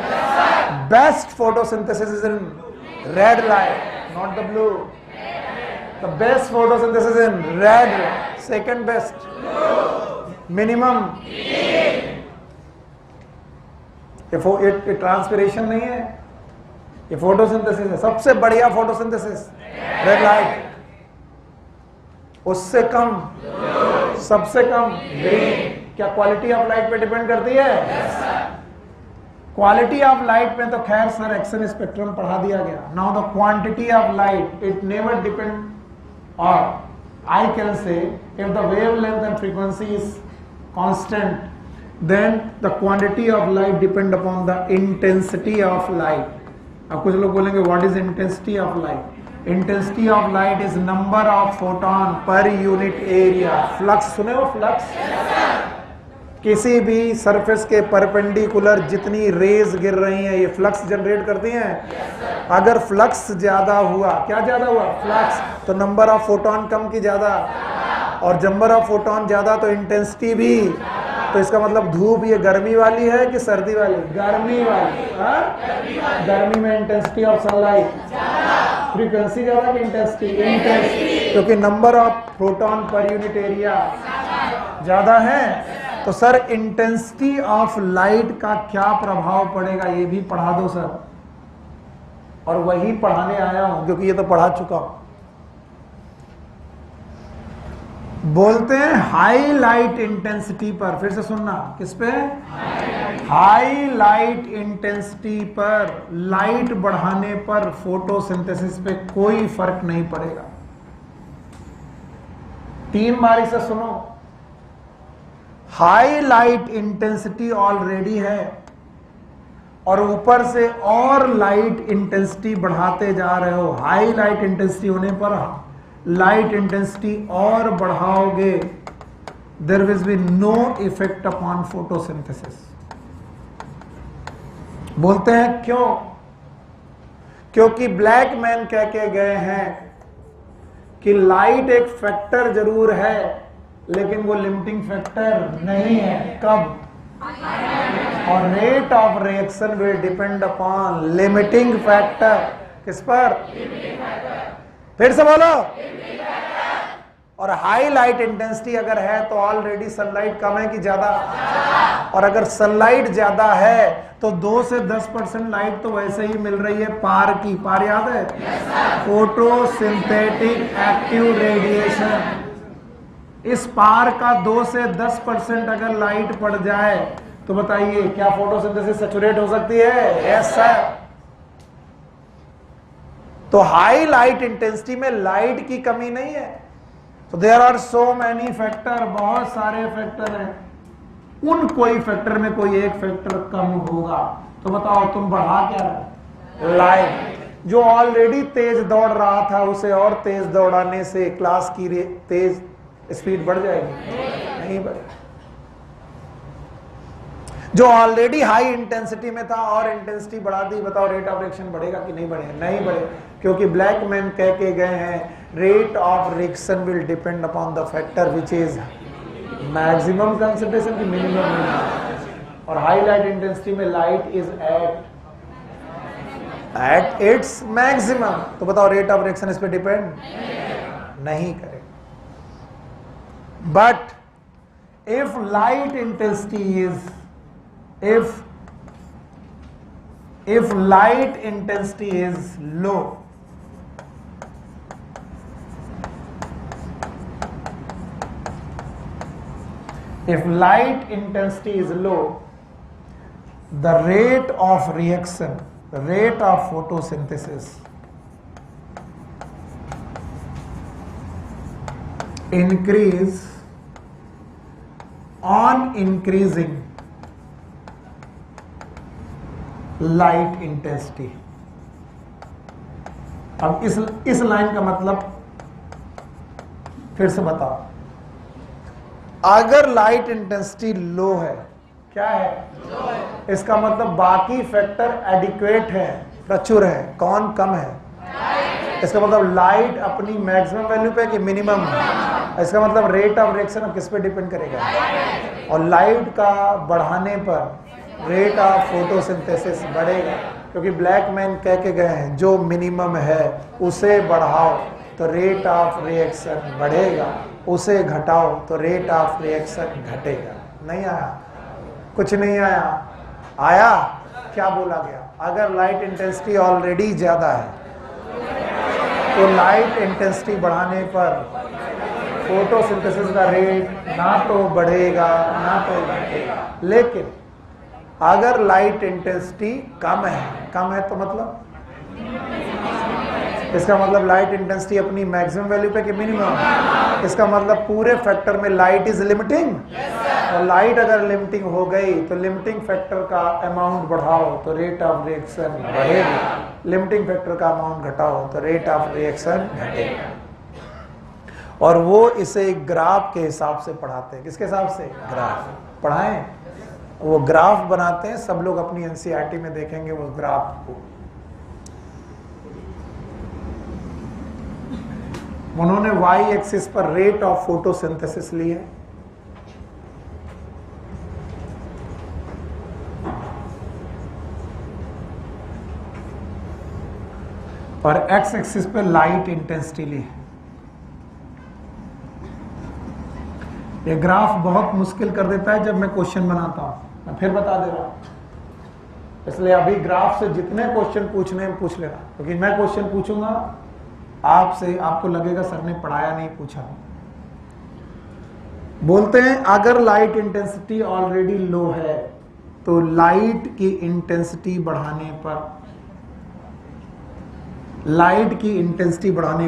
Best photosynthesis is in red light, not the blue. The best photosynthesis in red, second best, minimum. ये ट्रांसपिरेशन नहीं है, ये फोटोसिंथेसिस है. सबसे बढ़िया फोटोसिंथेसिस रेड लाइट, उससे कम, सबसे कम ग्रीन. क्या क्वालिटी ऑफ लाइट पे डिपेंड करती है? क्वालिटी ऑफ लाइट में तो खैर सर एक्शन स्पेक्ट्रम पढ़ा दिया गया. Now the quantity of light it never depend, और I can say if the wavelength and frequency is constant, then the quantity of light depend upon the intensity of light. अब कुछ लोग बोलेंगे what is intensity of light? Intensity of light is number of photon per unit area. Flux सुने हो flux? किसी भी surface के perpendicular जितनी रेज गिर रही हैं ये फ्लक्स जनरेट करती हैं. अगर फ्लक्स ज्यादा हुआ, क्या ज्यादा हुआ? फ्लक्स, तो नंबर ऑफ फोटोन कम की ज्यादा, और नंबर ऑफ फोटोन ज्यादा तो इंटेंसिटी भी. तो इसका मतलब धूप ये गर्मी वाली है कि सर्दी वाली? गर्मी वाली. गर्मी में इंटेंसिटी ऑफ सनलाइट, फ्रीक्वेंसी ज्यादा कि इंटेंसिटी? इंटेंसिटी, क्योंकि number of proton per unit area ज्यादा है. तो सर इंटेंसिटी ऑफ लाइट का क्या प्रभाव पड़ेगा ये भी पढ़ा दो सर. और वही पढ़ाने आया हूं क्योंकि ये तो पढ़ा चुका हूं. बोलते हैं हाई लाइट इंटेंसिटी पर, फिर से सुनना, किस पे? हाई लाइट इंटेंसिटी पर लाइट बढ़ाने पर फोटोसिंथेसिस पे कोई फर्क नहीं पड़ेगा. 3 बारी से सुनो. हाई लाइट इंटेंसिटी ऑलरेडी है और ऊपर से और लाइट इंटेंसिटी बढ़ाते जा रहे हो. हाई लाइट इंटेंसिटी होने पर लाइट इंटेंसिटी और बढ़ाओगे, there will be no effect upon photosynthesis. बोलते हैं क्यों? क्योंकि ब्लैक मैन कह के गए हैं कि लाइट एक फैक्टर जरूर है लेकिन वो लिमिटिंग फैक्टर नहीं है. कब? और rate of reaction will depend upon limiting factor. किस पर? फिर से बोलो. और हाई लाइट इंटेंसिटी अगर है तो ऑलरेडी सनलाइट कम है कि ज्यादा? और अगर सनलाइट ज्यादा है तो 2 से 10% लाइट तो वैसे ही मिल रही है पार की. पार याद है? Photosynthetic active radiation. इस पार का 2 से 10% अगर लाइट पड़ जाए तो बताइए क्या फोटोसिंथेसिस सैचुरेट हो सकती है? Yes sir. तो हाई लाइट इंटेंसिटी में लाइट की कमी नहीं है. तो there are so many factor, बहुत सारे फैक्टर हैं. उन कोई फैक्टर में कोई एक फैक्टर कम होगा. तो बताओ तुम बढ़ा क्या रहे? लाइट. जो ऑलरेडी तेज दौड़ रहा था उसे और तेज दौड़ाने से क्लास की तेज स्पीड बढ़ जाएगी? नहीं बढ़ेगी. जो ऑलरेडी हाई इंटेंसिटी में था और इंटेंसिटी बढ़ा दी, बताओ रेट ऑफ रिएक्शन बढ़ेगा कि नहीं बढ़ेगा? नहीं बढ़ेगा, क्योंकि ब्लैक मैन कह के गए हैं rate of reaction will depend upon the factor which is maximum concentration की मिनिमम. और हाई लाइट इंटेंसिटी में light is at its maximum. तो बताओ रेट ऑफ रिएक्शन इस पे डिपेंड नहीं करेगा. But if light intensity is if light intensity is low, if light intensity is low, the rate of reaction, the rate of photosynthesis increase on increasing light intensity. अब इस line का मतलब फिर से बताओ. अगर लाइट इंटेंसिटी लो है, क्या है? लो है. इसका मतलब बाकी फैक्टर एडिक्वेट है, प्रचुर है. कौन कम है? इसका मतलब लाइट अपनी मैक्सिमम वैल्यू पे कि मिनिमम? इसका मतलब रेट ऑफ रिएक्शन अब किस पे डिपेंड करेगा? और लाइट का बढ़ाने पर रेट ऑफ फोटोसिंथेसिस बढ़ेगा, क्योंकि ब्लैक मैन कह के गए हैं जो मिनिमम है उसे बढ़ाओ तो रेट ऑफ रिएक्शन बढ़ेगा, उसे घटाओ तो रेट ऑफ रिएक्शन घटेगा. नहीं आया? कुछ नहीं आया? आया? क्या बोला गया? अगर लाइट इंटेंसिटी ऑलरेडी ज्यादा है तो लाइट इंटेंसिटी बढ़ाने पर फोटोसिंथेसिस का रेट ना तो बढ़ेगा ना तो घटेगा. लेकिन अगर लाइट इंटेंसिटी कम है तो मतलब इसका मतलब लाइट इंटेंसिटी अपनी मैक्सिमम वैल्यू पे कि मिनिमम, इसका मतलब पूरे फैक्टर में लाइट इज लिमिटिंग। और लाइट अगर लिमिटिंग हो गई तो लिमिटिंग फैक्टर का अमाउंट बढ़ाओ तो रेट ऑफ रिएक्शन बढ़ेगा, लिमिटिंग फैक्टर का अमाउंट घटाओ तो रेट ऑफ रिएक्शन घटेगा। और वो इसे एक ग्राफ के हिसाब से पढ़ाते हैं। किसके हिसाब से? ग्राफ पढ़ाएं, वो ग्राफ बनाते हैं। सब लोग अपनी एनसीईआरटी में देखेंगे वो ग्राफ को। उन्होंने वाई एक्सिस पर रेट ऑफ फोटोसिंथेसिस ली है, और एक्स एक्सिस पे लाइट इंटेंसिटी ली है। ये ग्राफ बहुत मुश्किल कर देता है जब मैं क्वेश्चन बनाता हूं। मैं फिर बता दे रहा हूं, इसलिए अभी ग्राफ से जितने क्वेश्चन पूछने हैं पूछ लेना, क्योंकि मैं क्वेश्चन पूछूंगा आपसे, आपको लगेगा सर ने पढ़ाया नहीं पूछा। बोलते हैं अगर लाइट इंटेंसिटी ऑलरेडी लो है तो लाइट की इंटेंसिटी बढ़ाने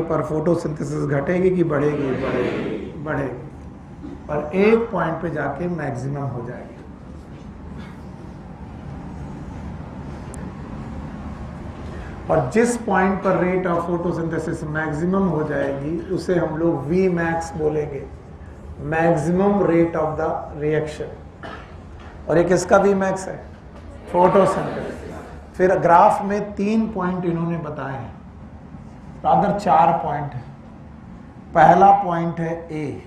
पर फोटोसिंथेसिस घटेगी कि बढ़ेगी? बढ़ेगी। और एक पॉइंट पे जाके मैक्सिमम हो जाएगी। और जिस पॉइंट पर रेट ऑफ फोटोसिंथेसिस मैक्सिमम हो जाएगी उसे हम लोग वी मैक्स बोलेंगे, maximum rate of the reaction. और ये किसका वी मैक्स है? फोटोसिंथेसिस। फिर ग्राफ में 3 पॉइंट इन्होंने बताए हैं, रादर 4 पॉइंट है। पहला पॉइंट है ए,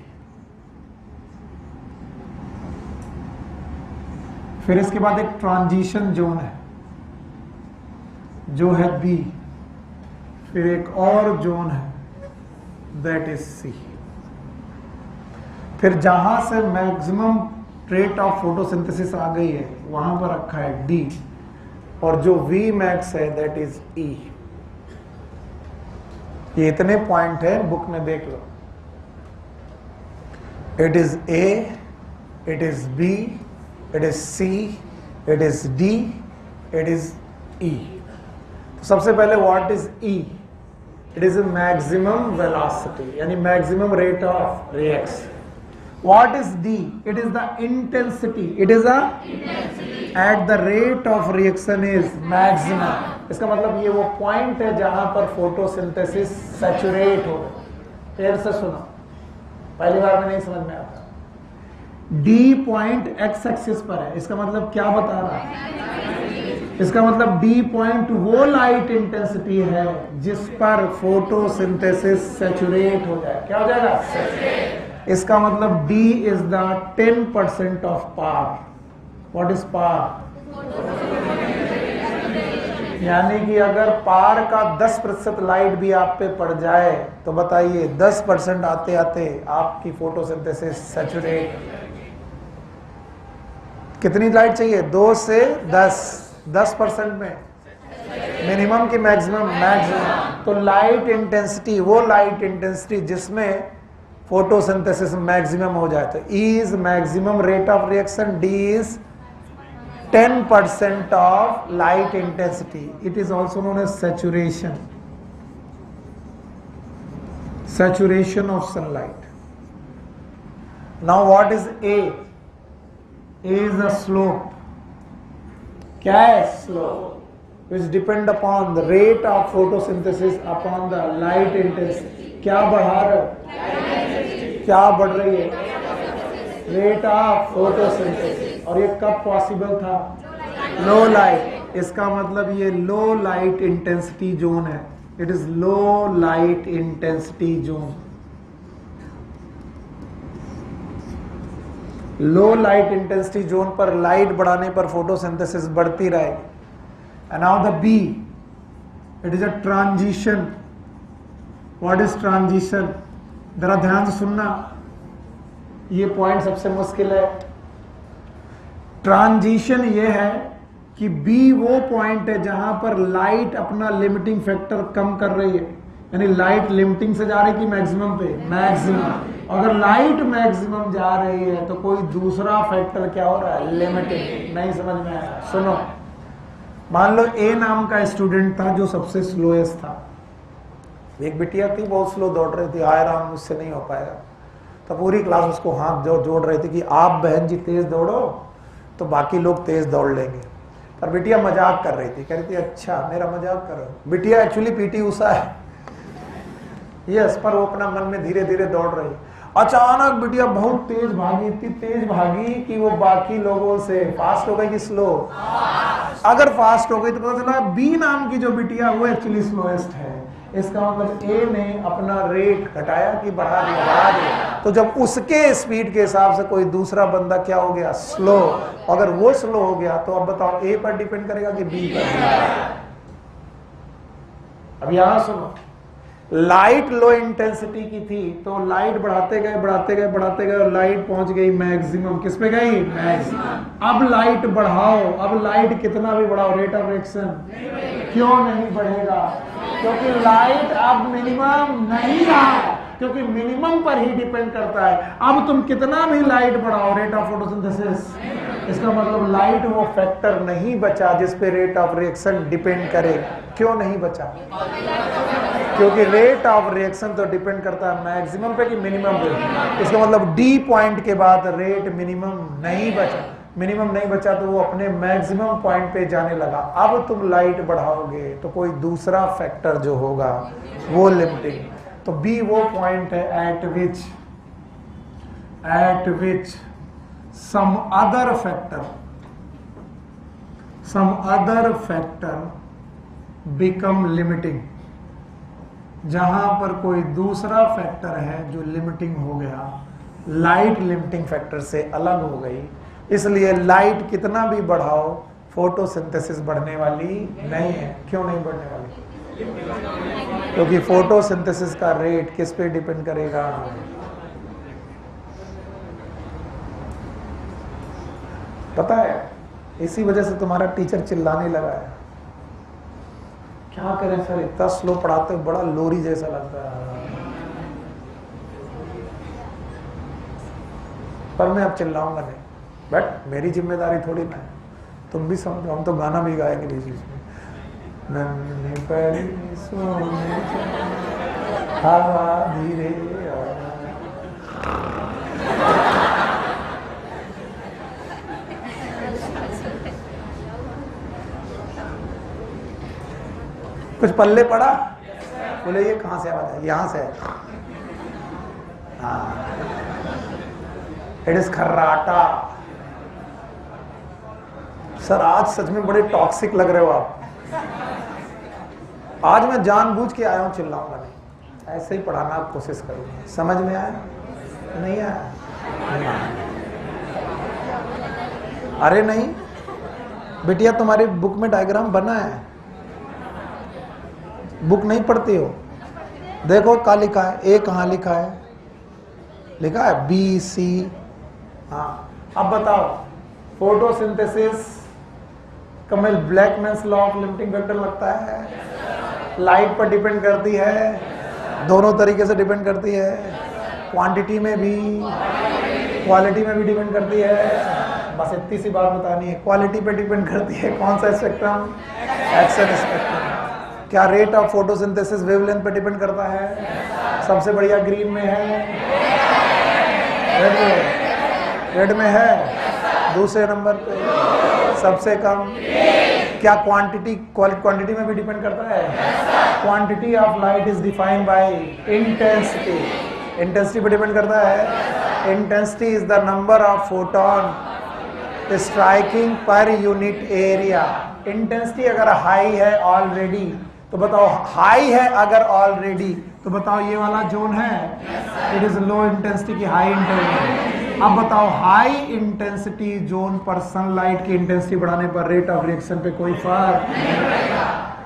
फिर इसके बाद एक ट्रांजिशन जोन है जो है बी, फिर एक और जोन है दैट इज सी। फिर जहां से मैक्सिमम रेट ऑफ फोटोसिंथेसिस आ गई है वहां पर रखा है डी, और जो वी मैक्स है दैट इज ई। ये इतने पॉइंट है, बुक में देख लो। It is A, it is B, it is C, it is D, it is E. सबसे पहले what is E? It is maximum velocity, यानी maximum rate of reaction. What is D? It is the intensity, it is at the rate of reaction is maximum. इसका मतलब ये वो point है जहां पर फोटोसिंथेसिस सैचुरेट हो। फिर से सुनो, पहली बार में नहीं समझ में आता। डी पॉइंट एक्स एक्सिस पर है, इसका मतलब क्या बता रहा है? इसका मतलब डी पॉइंट वो लाइट इंटेंसिटी है जिस पर फोटोसिंथेसिस सैचुरेट हो जाए। क्या हो जाएगा? इसका मतलब D is the 10% of power. What is power? यानी कि अगर पावर का 10% लाइट भी आप पे पड़ जाए तो बताइए 10% आते आते आपकी फोटोसिंथेसिस सैचुरेट। कितनी लाइट चाहिए? 2 से 10% में मिनिमम की मैक्सिमम। तो लाइट इंटेंसिटी, वो लाइट इंटेंसिटी जिसमें फोटोसिंथेसिस मैक्सिमम हो जाए, तो E is maximum rate of reaction, D is 10% of light intensity. It is also known as saturation. Saturation of sunlight. Now what is A? A is the slope. क्या है? Slope. Which depend upon the rate of photosynthesis upon the light intensity. क्या बढ़ा रहे हो? क्या बढ़ रही है? Rate of photosynthesis. और ये कब पॉसिबल था? Low light. इसका मतलब ये लो लाइट इंटेंसिटी जोन है। It is low light intensity zone. Low light intensity zone पर लाइट बढ़ाने पर फोटोसिंथेसिस बढ़ती रहेगी। And now the B, it is a transition. What is transition? जरा ध्यान से सुनना, ये पॉइंट सबसे मुश्किल है। ट्रांजिशन ये है कि बी वो पॉइंट है जहां पर लाइट अपना लिमिटिंग फैक्टर कम कर रही है, यानी लाइट लिमिटिंग से जा रही है कि मैक्सिमम पे? मैक्सिमम। अगर लाइट मैक्सिमम जा रही है तो कोई दूसरा फैक्टर क्या हो रहा है, लिमिटिंग। नहीं समझ में आया? सुनो, मान लो ए नाम का स्टूडेंट था जो सबसे स्लोएस्ट था। एक बिटिया थी बहुत स्लो दौड़ रही थी, हाय राम मुझसे नहीं हो पाएगा। तो पूरी क्लास उसको हाथ जोड़ रही थी कि आप बहन जी तेज दौड़ो तो बाकी लोग तेज दौड़ लेंगे। पर बिटिया मजाक कर रही थी, कह रही थी अच्छा मेरा मजाक करो। बिटिया एक्चुअली पीटी उषा है, यस, पर वो अपना मन में धीरे धीरे दौड़ रही। अचानक बिटिया बहुत तेज भागी, इतनी तेज भागी कि वो बाकी लोगों से फास्ट हो गई कि स्लो। अगर फास्ट हो गई तो पता चला बी नाम की जो बिटिया वो एक्चुअली स्लोएस्ट है। इसका मतलब ए ने अपना रेट घटाया कि बढ़ा दिया। तो जब उसके स्पीड के हिसाब से कोई दूसरा बंदा क्या हो गया, स्लो। अगर वो स्लो हो गया तो अब बताओ ए पर डिपेंड करेगा कि बी पर? अब यहां सुनो, लाइट लो इंटेंसिटी की थी तो लाइट बढ़ाते गए और लाइट पहुंच गई मैक्सिमम। किस पे गई? मैक्सिमम। अब लाइट बढ़ाओ, अब लाइट कितना भी बढ़ाओ, रेट ऑफ रिएक्शन क्यों नहीं बढ़ेगा? क्योंकि लाइट अब मिनिमम नहीं रहा, क्योंकि मिनिमम पर ही डिपेंड करता है। अब तुम कितना भी लाइट बढ़ाओ, रेट ऑफ फोटोसिंथेसिस, इसका मतलब लाइट वो फैक्टर नहीं बचा जिस पे रेट ऑफ रिएक्शन डिपेंड करे। क्यों नहीं बचा? क्योंकि रेट ऑफ रिएक्शन तो डिपेंड करता है मैक्सिमम पे कि मिनिमम पे। इसका मतलब डी पॉइंट के बाद रेट मिनिमम नहीं बचा। मिनिमम नहीं बचा तो वो अपने मैक्सिमम पॉइंट पे जाने लगा। अब तुम लाइट बढ़ाओगे तो कोई दूसरा फैक्टर जो होगा वो लिमिटिंग। तो बी वो पॉइंट है at which some other factor become limiting. जहां पर कोई दूसरा फैक्टर है जो लिमिटिंग हो गया, लाइट लिमिटिंग फैक्टर से अलग हो गई। इसलिए लाइट कितना भी बढ़ाओ फोटोसिंथेसिस बढ़ने वाली नहीं है। क्यों नहीं बढ़ने वाली? क्योंकि फोटोसिंथेसिस का रेट किस पे डिपेंड करेगा? पता है, इसी वजह से तुम्हारा टीचर चिल्लाने लगा है। क्या करें सर, इतना स्लो पढ़ाते बड़ा लोरी जैसा लगता है। पर मैं अब चिल्लाऊंगा नहीं, बट मेरी जिम्मेदारी थोड़ी ना है, तुम भी समझो। हम तो गाना भी गाएंगे बीच बीच में, नन्ही पैरी सोने हवा धीरे कुछ पल्ले पड़ा, बोले ये कहां से आवाज है? यहां से। हाँ, इट इज खर्राटा। सर आज सच में बड़े टॉक्सिक लग रहे हो आप। आज मैं जानबूझ के आया हूं, चिल्लाऊंगा नहीं, ऐसे ही पढ़ाना कोशिश करूंगा। समझ में आया? नहीं आया? अरे नहीं बिटिया, तुम्हारी बुक में डायग्राम बना है, बुक नहीं पढ़ती हो? देखो क्या लिखा है, ए कहाँ लिखा है? लिखा है बी सी। हाँ, अब बताओ फोटोसिंथेसिस कमेल Blackman's law of limiting factor लगता है, लाइट पर डिपेंड करती है, दोनों तरीके से डिपेंड करती है, क्वांटिटी में भी क्वालिटी में भी डिपेंड करती है। बस इतनी सी बात बतानी है, क्वालिटी पे डिपेंड करती है। कौन सा स्पेक्ट्रम? Action spectrum. क्या रेट ऑफ फोटोसिंथेसिस वेवलेंथ पे डिपेंड करता है? सबसे बढ़िया ग्रीन में है, रेड में है, दूसरे नंबर पे सबसे कम। क्या क्वांटिटी में भी डिपेंड करता है? Quantity of light is defined by intensity. Intensity पे डिपेंड करता है। Intensity is the number of photon striking per unit area. Intensity अगर हाई है ऑलरेडी तो बताओ, हाई है अगर ऑलरेडी तो बताओ ये वाला जोन है, इट इज लो इंटेंसिटी की हाई इंटेंसिटी। अब बताओ हाई इंटेंसिटी जोन पर सनलाइट की इंटेंसिटी बढ़ाने पर रेट ऑफ रिएक्शन पे कोई फर्क नहीं पड़ेगा।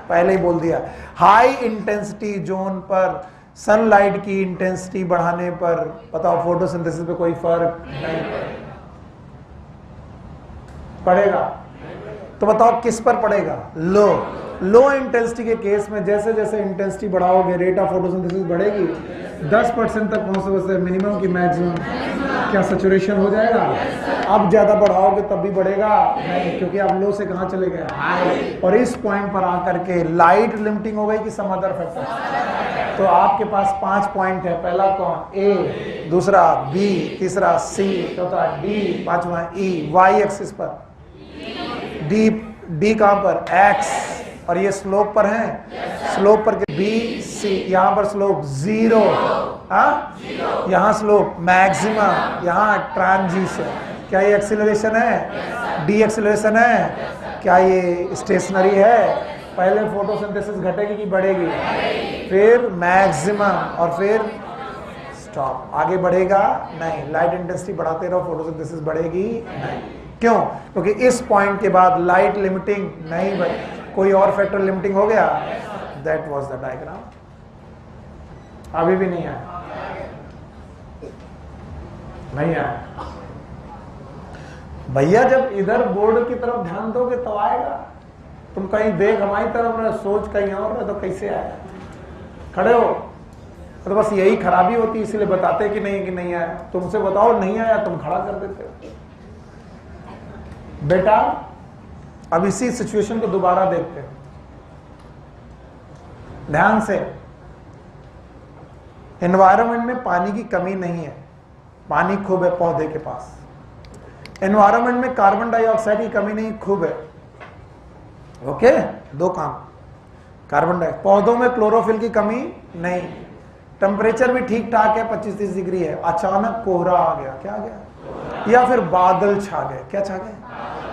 पहले ही बोल दिया, हाई इंटेंसिटी जोन पर सनलाइट की इंटेंसिटी बढ़ाने पर बताओ फोटोसिंथेसिस पे कोई फर्क नहीं पड़ेगा। तो बताओ किस पर पड़ेगा? लो। लो इंटेंसिटी के केस में जैसे जैसे इंटेंसिटी बढ़ाओगे रेट ऑफ फोटोसिंथेसिस बढ़ेगी, 10% तक पहुंचते मिनिमम की मैक्सिमम, क्या सैचुरेशन हो जाएगा? अब ज्यादा बढ़ाओगे तब भी बढ़ेगा नहीं, क्योंकि आप लो से कहां चले गए, हाई। और इस पॉइंट पर आकर के लाइट लिमिटिंग हो गई कि सम अदर फैक्टर। तो आपके पास 5 पॉइंट है, पहला कौन? ए, दूसरा बी, तीसरा सी, चौथा डी, पांचवा ई। वाई एक्सिस पर डी कहां पर? एक्स। और ये स्लोप पर है, स्लोप पर बी सी, यहां पर स्लोप 0, यहां स्लोप मैक्सिमा, यहां ट्रांजिशन। क्या ये एक्सीलरेशन है? डी एक्सीलरेशन है। क्या ये स्टेशनरी है? पहले फोटोसिंथेसिस घटेगी कि बढ़ेगी? फिर मैक्सिमम और फिर स्टॉप। आगे बढ़ेगा नहीं। लाइट इंटेंसिटी बढ़ाते रहो, फोटोसिंथेसिस बढ़ेगी नहीं। क्यों? क्योंकि इस पॉइंट के बाद लाइट लिमिटिंग नहीं बढ़ी। कोई और फैक्टर लिमिटिंग हो गया? That was the diagram. अभी भी नहीं आया, नहीं आया भैया। जब इधर बोर्ड की तरफ ध्यान दोगे तो आएगा। तुम कहीं देख हमारी तरफ रहे, सोच कहीं और रहे, तो कैसे आएगा? खड़े हो तो बस यही खराबी होती है, इसलिए बताते कि नहीं आया। तुमसे बताओ नहीं आया, तुम खड़ा कर देते हो। बेटा अब इसी सिचुएशन को दोबारा देखते हैं ध्यान से। एनवायरनमेंट में पानी की कमी नहीं है, पानी खूब है पौधे के पास। एनवायरनमेंट में कार्बन डाइऑक्साइड की कमी नहीं, खूब है। ओके, दो काम। कार्बन डाइऑक्साइड, पौधों में क्लोरोफिल की कमी नहीं, टेम्परेचर भी ठीक ठाक है, 25-30 डिग्री है। अचानक कोहरा आ गया, क्या आ गया? या फिर बादल छा गए, क्या छा गए?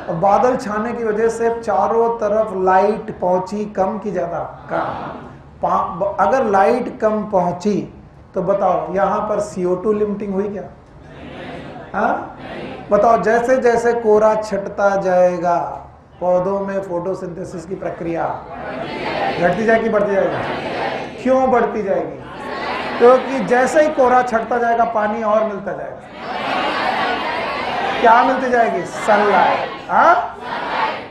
और बादल छाने की वजह से चारों तरफ लाइट पहुंची, कम की ज्यादा? कम। अगर लाइट कम पहुंची तो बताओ यहां पर CO2 लिमिटिंग हुई क्या? हाँ, बताओ। जैसे जैसे कोहरा छटता जाएगा पौधों में फोटोसिंथेसिस की प्रक्रिया घटती जाएगी, बढ़ती जाएगी? क्यों बढ़ती जाएगी? क्योंकि जैसे ही कोहरा छटता जाएगा पानी और मिलता जाएगा। क्या मिलती जाएगी? सनलाइट।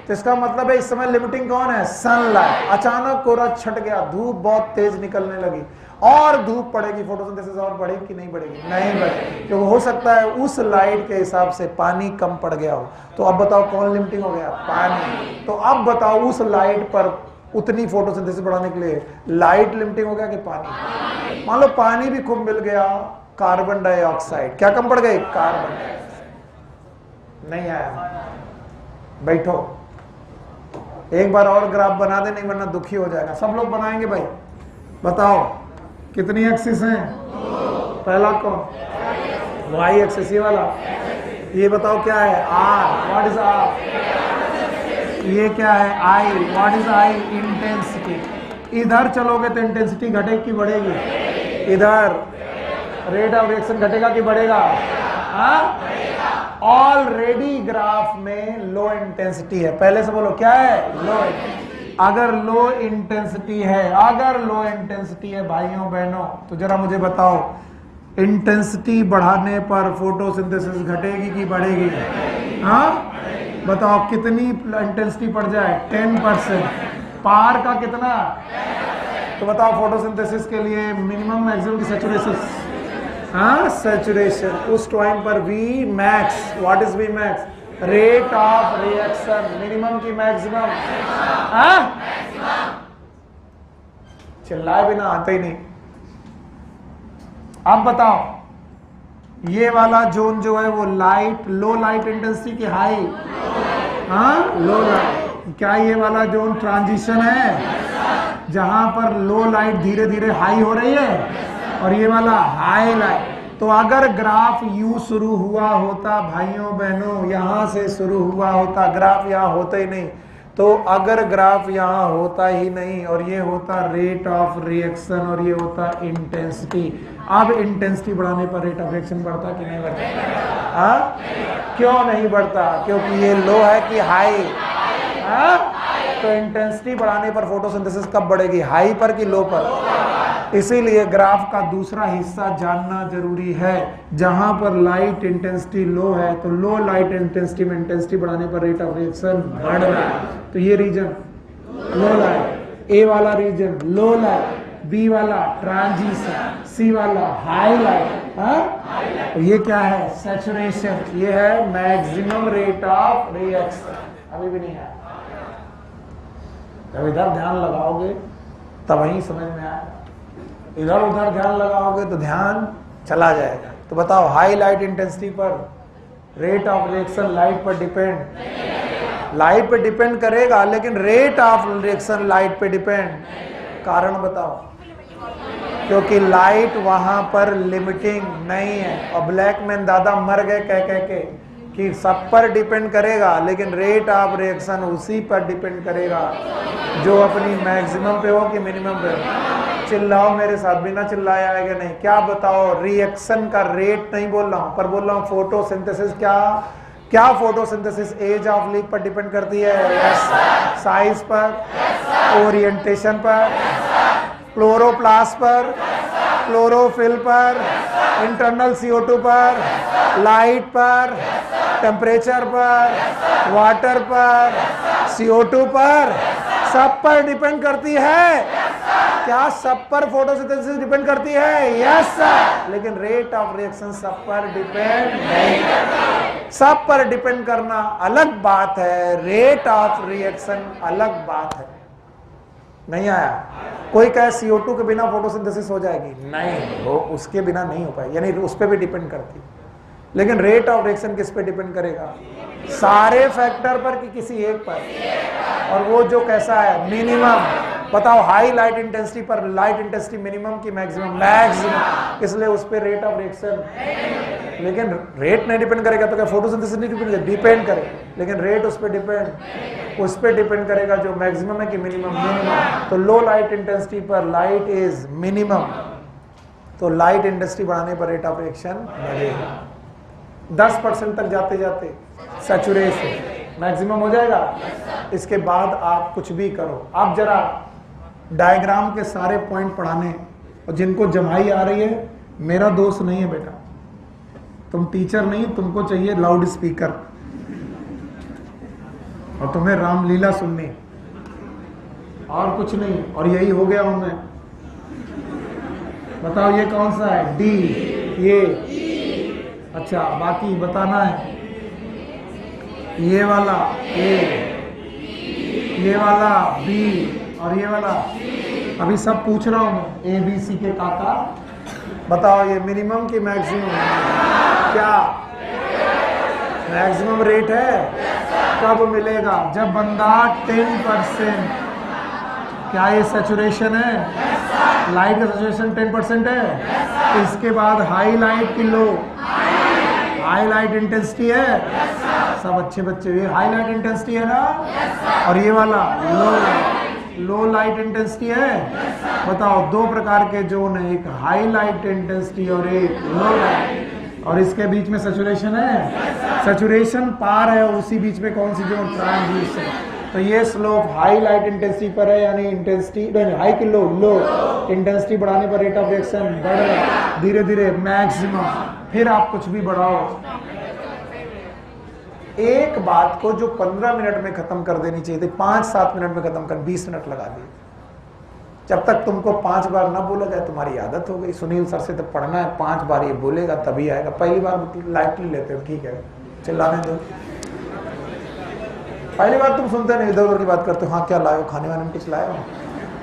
तो इसका मतलब है इस समय लिमिटिंग कौन है? सनलाइट। अचानक कोहरा छट गया, धूप बहुत तेज निकलने लगी, और धूप पड़ेगी, फोटोसिंथेसिस और बढ़ेगी कि नहीं बढ़ेगी? नहीं बढ़ेगी, क्योंकि हो सकता है उस लाइट के हिसाब से पानी कम पड़ गया हो। तो अब बताओ कौन लिमिटिंग हो गया? पानी। तो अब बताओ उस लाइट पर उतनी फोटोसिंथेसिस बढ़ाने के लिए लाइट लिमिटिंग हो गया कि पानी? मान लो पानी भी खूब मिल गया, कार्बन डाइऑक्साइड क्या कम पड़ गई? कार्बन डाइऑक्साइड नहीं आया। बैठो, एक बार और ग्राफ बना दे, नहीं वरना दुखी हो जाएगा। सब लोग बनाएंगे भाई। बताओ कितनी एक्सिस हैं? पहला कौन? वाई एक्सिस, ये वाला। ये बताओ क्या है? आर। What is R? ये क्या है? I. What is I? Intensity. इधर चलोगे तो इंटेंसिटी घटेगी कि बढ़ेगी? इधर रेट ऑफ रिएक्शन घटेगा कि बढ़ेगा? हाँ, ऑलरेडी ग्राफ में लो इंटेंसिटी है। पहले से बोलो क्या है? लो। अगर लो इंटेंसिटी है, अगर लो इंटेंसिटी है भाइयों बहनों, तो जरा मुझे बताओ इंटेंसिटी बढ़ाने पर फोटोसिंथेसिस घटेगी कि बढ़ेगी? हाँ, बताओ कितनी इंटेंसिटी बढ़ जाए? 10%। पार का कितना? तो बताओ फोटोसिंथेसिस के लिए मिनिमम मैक्सिमम की सैचुरेशन? हाँ, सैचुरेशन। उस पॉइंट पर V max. What is V max? Rate of reaction. Minimum की मैक्सिमम? हाँ, चिल्लाए बिना आते ही नहीं। अब बताओ ये वाला जोन जो है वो लाइट, लो लाइट इंटेंसिटी की हाई? हाँ, लो लाइट। क्या ये वाला जोन ट्रांजिशन है जहां पर लो लाइट धीरे धीरे हाई हो रही है, और ये वाला हाई लाइट? तो अगर ग्राफ यू शुरू हुआ होता भाइयों बहनों, यहां से शुरू हुआ होता, ग्राफ यहां होता ही नहीं। तो अगर ग्राफ यहां होता ही नहीं और ये होता रेट ऑफ रिएक्शन और ये होता इंटेंसिटी, अब इंटेंसिटी बढ़ाने पर रेट ऑफ रिएक्शन बढ़ता कि नहीं बढ़ता? हाँ, क्यों नहीं बढ़ता? क्योंकि ये लो है कि हाई? हाँ, तो इंटेंसिटी बढ़ाने पर फोटोसिंथेसिस कब बढ़ेगी? हाई पर कि लो पर? इसीलिए ग्राफ का दूसरा हिस्सा जानना जरूरी है। जहां पर लाइट इंटेंसिटी लो है तो लो लाइट इंटेंसिटी में इंटेंसिटी बढ़ाने पर रेट ऑफ रिएक्शन बढ़ रहा है। तो ये रीजन लो लाइट, ए वाला रीजन लो लाइट, बी वाला ट्रांजिशन, सी वाला हाई लाइट। हाँ, ये क्या है? सैचुरेशन। ये है मैक्सिमम रेट ऑफ रिएक्शन। अभी भी नहीं है। जब इधर ध्यान लगाओगे तब वही समझ में आएगा, इधर उधर ध्यान लगाओगे तो ध्यान चला जाएगा। तो बताओ, हाई लाइट इंटेंसिटी पर रेट ऑफ रिएक्शन लाइट पर डिपेंड, लाइट पे डिपेंड करेगा, लेकिन रेट ऑफ रिएक्शन लाइट पे डिपेंड। कारण बताओ। क्योंकि लाइट वहां पर लिमिटिंग नहीं है। और ब्लैक मैन दादा मर गए कह कह के कि सब पर डिपेंड करेगा, लेकिन रेट ऑफ रिएक्शन उसी पर डिपेंड करेगा जो अपनी मैक्सिमम पे हो कि मिनिमम पे हो। चिल्लाओ मेरे साथ, बिना चिल्लाया आएगा नहीं। क्या बताओ? रिएक्शन का रेट नहीं बोल रहा हूं, पर बोल रहा हूं फोटोसिंथेसिस। क्या फोटोसिंथेसिस एज ऑफ लीफ पर डिपेंड करती है? यस। साइज पर, ओरिएंटेशन पर, क्लोरोप्लास्ट पर, क्लोरोफिल पर, इंटरनल CO2 पर, लाइट पर, टेम्परेचर पर, वाटर पर, CO2 पर, सब पर डिपेंड करती है। क्या सब पर फोटोसिंथेसिस डिपेंड करती है? यस। लेकिन रेट ऑफ रिएक्शन सब पर डिपेंड नहीं। सब पर डिपेंड करना अलग बात है, रेट ऑफ रिएक्शन अलग बात है। नहीं आया? कोई कहे CO2 के बिना फोटोसिंथेसिस हो जाएगी? नहीं, वो उसके बिना नहीं हो पाएगी, यानी उस पर भी डिपेंड करती है। लेकिन रेट ऑफ रिएक्शन किस पे डिपेंड करेगा? सारे फैक्टर पर कि किसी एक पर? और वो जो कैसा है? मिनिमम। बताओ, हाई लाइट इंटेंसिटी पर लाइट इंटेंसिटी मिनिमम की मैक्सिमम? मैक्सिमम। इसलिए उस पर रेट ऑफ रिएक्शन, लेकिन रेट नहीं डिपेंड करेगा तो क्या फोटोसिंथेसिस नहीं डिपेंड करेगा? डिपेंड करे, लेकिन रेट उस पर डिपेंड करेगा जो मैक्सिमम है कि मिनिमम? मिनिमम। तो लो लाइट इंटेंसिटी पर लाइट इज मिनिमम, तो लाइट इंटेंसिटी बढ़ाने पर रेट ऑफ रिएक्शन बढ़ेगा। 10% तक जाते जाते सैचुरेशन मैक्सिमम हो जाएगा। इसके बाद आप कुछ भी करो। आप जरा डायग्राम के सारे पॉइंट पढ़ाने, और जिनको जमाई आ रही है, मेरा दोस्त नहीं है बेटा, तुम टीचर नहीं, तुमको चाहिए लाउड स्पीकर और तुम्हें रामलीला सुननी, और कुछ नहीं। और यही हो गया हूं मैं। बताओ ये कौन सा है? डी। ये अच्छा, बाकी बताना है। ये वाला ए, ये वाला बी, और ये वाला। अभी सब पूछ रहा हूं मैं, ABC के काका। बताओ ये मिनिमम की मैक्सिमम? क्या मैक्सिमम रेट है? कब मिलेगा? जब बंदा 10%। क्या ये सैचुरेशन है? लाइट का सैचुरेशन 10% है। इसके बाद हाई लाइट की लो, हाई लाइट इंटेंसिटी है। सब अच्छे बच्चे, ये हाई लाइट इंटेंसिटी है ना? और ये वाला लो लाइट इंटेंसिटी है। बताओ, दो प्रकार के जोन है, एक हाई लाइट इंटेंसिटी और एक लो लाइट, और इसके बीच में सैचुरेशन है। सैचुरेशन पार है, उसी बीच में कौन सी जोन? ट्रांजिशन। तो ये स्लोप हाई लाइट इंटेंसिटी पर है, यानी इंटेंसिटी हाई की लो इंटेंसिटी बढ़ाने पर रेट ऑफ रिएक्शन बढ़ रहा है धीरे धीरे मैक्सिमम। फिर आप कुछ भी बढ़ाओ। एक बात को जो 15 मिनट में खत्म कर देनी चाहिए थी, 5-7 मिनट में खत्म कर 20 मिनट लगा दिए। जब तक तुमको 5 बार ना बोला जाए, तुम्हारी आदत हो गई। सुनील सर से तो पढ़ना है, 5 बार ये बोलेगा तभी आएगा। पहली बार लाइटली लेते हो, ठीक है, चिल्लाने दो। पहली बार तुम सुनते नहीं, इधर उधर की बात करते हो। हाँ क्या लाए हो, खाने वाने में कुछ लाए हो?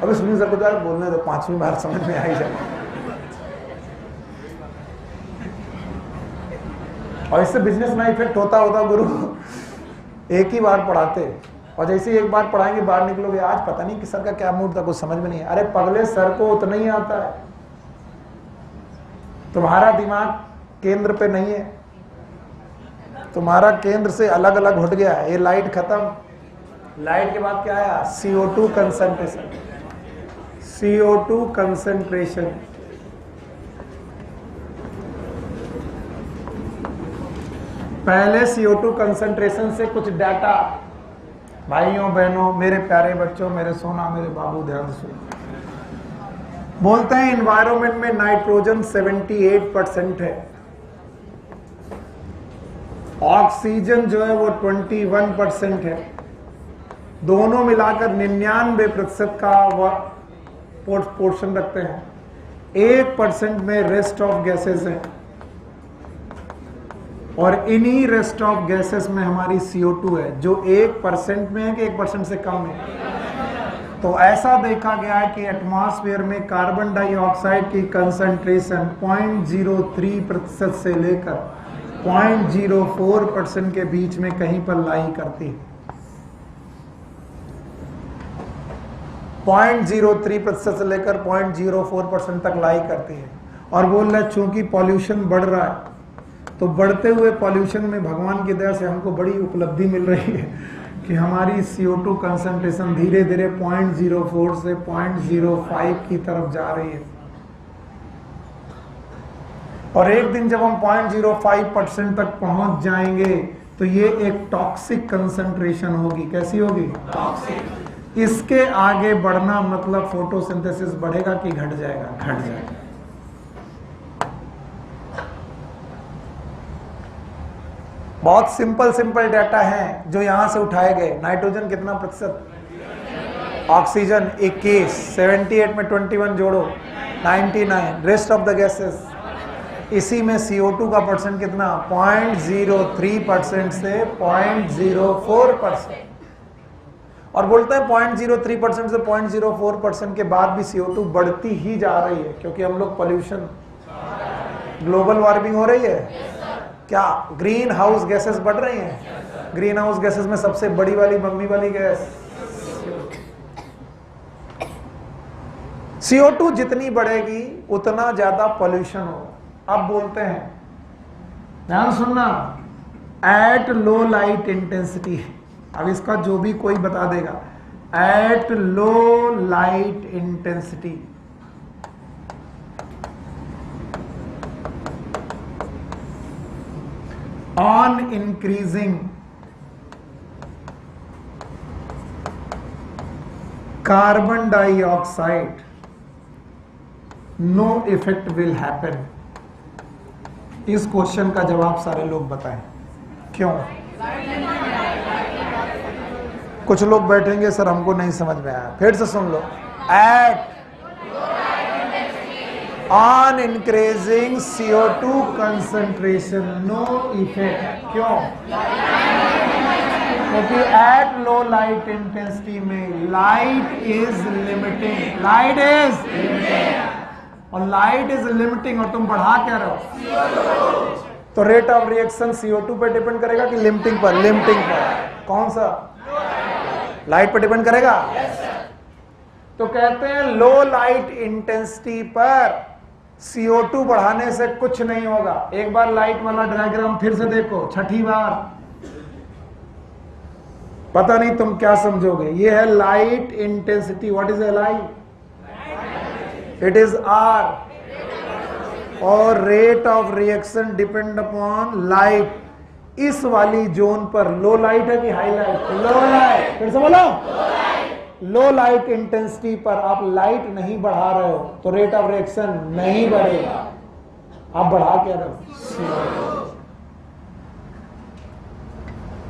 अभी सुनील सर को तो बोलने दो, 5वीं बार समझ में आ ही जाए। और इससे बिजनेस में इफेक्ट होता गुरु। एक ही बार पढ़ाते, और जैसे एक बार पढ़ाएंगे बाहर निकलोगे, आज पता नहीं कि सर का क्या मूड था, कुछ समझ में नहीं है। अरे पगले, सर को उतना ही आता है, तुम्हारा दिमाग केंद्र पे नहीं है, तुम्हारा केंद्र से अलग अलग हट गया है। ये लाइट खत्म, लाइट के बाद क्या आया? CO2 concentration. CO2 कंसंट्रेशन पहले CO2 कंसंट्रेशन से कुछ डाटा, भाइयों बहनों, मेरे प्यारे बच्चों, मेरे सोना, मेरे बाबू, ध्यान से बोलते हैं। एनवायरनमेंट में नाइट्रोजन 78% है, ऑक्सीजन जो है वो 21% है, दोनों मिलाकर 99% का पोर्शन रखते हैं, 1% में रेस्ट ऑफ गैसेस हैं, और इन्हीं रेस्ट ऑफ गैसेस में हमारी CO2 है, जो 1% में है कि 1% से कम है। तो ऐसा देखा गया है कि एटमॉस्फेयर में कार्बन डाइऑक्साइड की कंसंट्रेशन 0.03% से लेकर 0.04% के बीच में कहीं पर लाई करती है। 0.03% से लेकर 0.04% तक लाई करती है। और बोल रहे चूंकि पॉल्यूशन बढ़ रहा है, तो बढ़ते हुए पॉल्यूशन में भगवान की दया से हमको बड़ी उपलब्धि मिल रही है कि हमारी CO2 कंसंट्रेशन धीरे धीरे 0.04 से 0.05 की तरफ जा रही है। और एक दिन जब हम 0.05% तक पहुंच जाएंगे तो ये एक टॉक्सिक कंसंट्रेशन होगी। कैसी होगी? टॉक्सिक। इसके आगे बढ़ना मतलब फोटोसिंथेसिस बढ़ेगा कि घट जाएगा? घट जाएगा। बहुत सिंपल डाटा है जो यहां से उठाए गए। नाइट्रोजन कितना प्रतिशत? ऑक्सीजन 21, 78 में 21 जोड़ो 99, रेस्ट ऑफ द गैसेस। इसी में CO2 का परसेंट कितना? 0.03% से 0.04%। और बोलते हैं 0.03% से 0.04% के बाद भी CO2 बढ़ती ही जा रही है, क्योंकि हम लोग पॉल्यूशन, ग्लोबल वार्मिंग हो रही है। क्या ग्रीन हाउस गैसेस बढ़ रही हैं? ग्रीन हाउस गैसेस में सबसे बड़ी वाली मम्मी वाली गैस CO2 जितनी बढ़ेगी उतना ज्यादा पॉल्यूशन होगा। अब बोलते हैं, ध्यान सुनना, एट लो लाइट इंटेंसिटी। अब इसका जो भी कोई बता देगा, at low light intensity on increasing carbon dioxide no effect will happen। इस क्वेश्चन का जवाब सारे लोग बताएं। क्यों? कुछ लोग बैठेंगे सर हमको नहीं समझ में आया, फिर से सुन लो। At on increasing CO2 concentration no effect। क्यों? क्योंकि at low light intensity में light is limiting, light is और light is limiting, और तुम बढ़ा क्या रहे हो? तो रेट ऑफ रिएक्शन CO2 पर डिपेंड करेगा कि लिमिटिंग पर? लिमिटिंग पर। कौन सा? लाइट पर डिपेंड करेगा। तो कहते हैं लो लाइट इंटेंसिटी पर CO2 बढ़ाने से कुछ नहीं होगा। एक बार लाइट वाला डायग्राम फिर से देखो, छठी बार। पता नहीं तुम क्या समझोगे। ये है light intensity. What is a light? It is R, और rate of reaction depend upon light. इस वाली जोन पर लो लाइट है कि हाई लाइट? लो लाइट। फिर से बोलो, लो लाइट इंटेंसिटी पर आप लाइट नहीं बढ़ा रहे हो तो रेट ऑफ रिएक्शन नहीं बढ़ेगा। आप बढ़ा क्या रहे हो?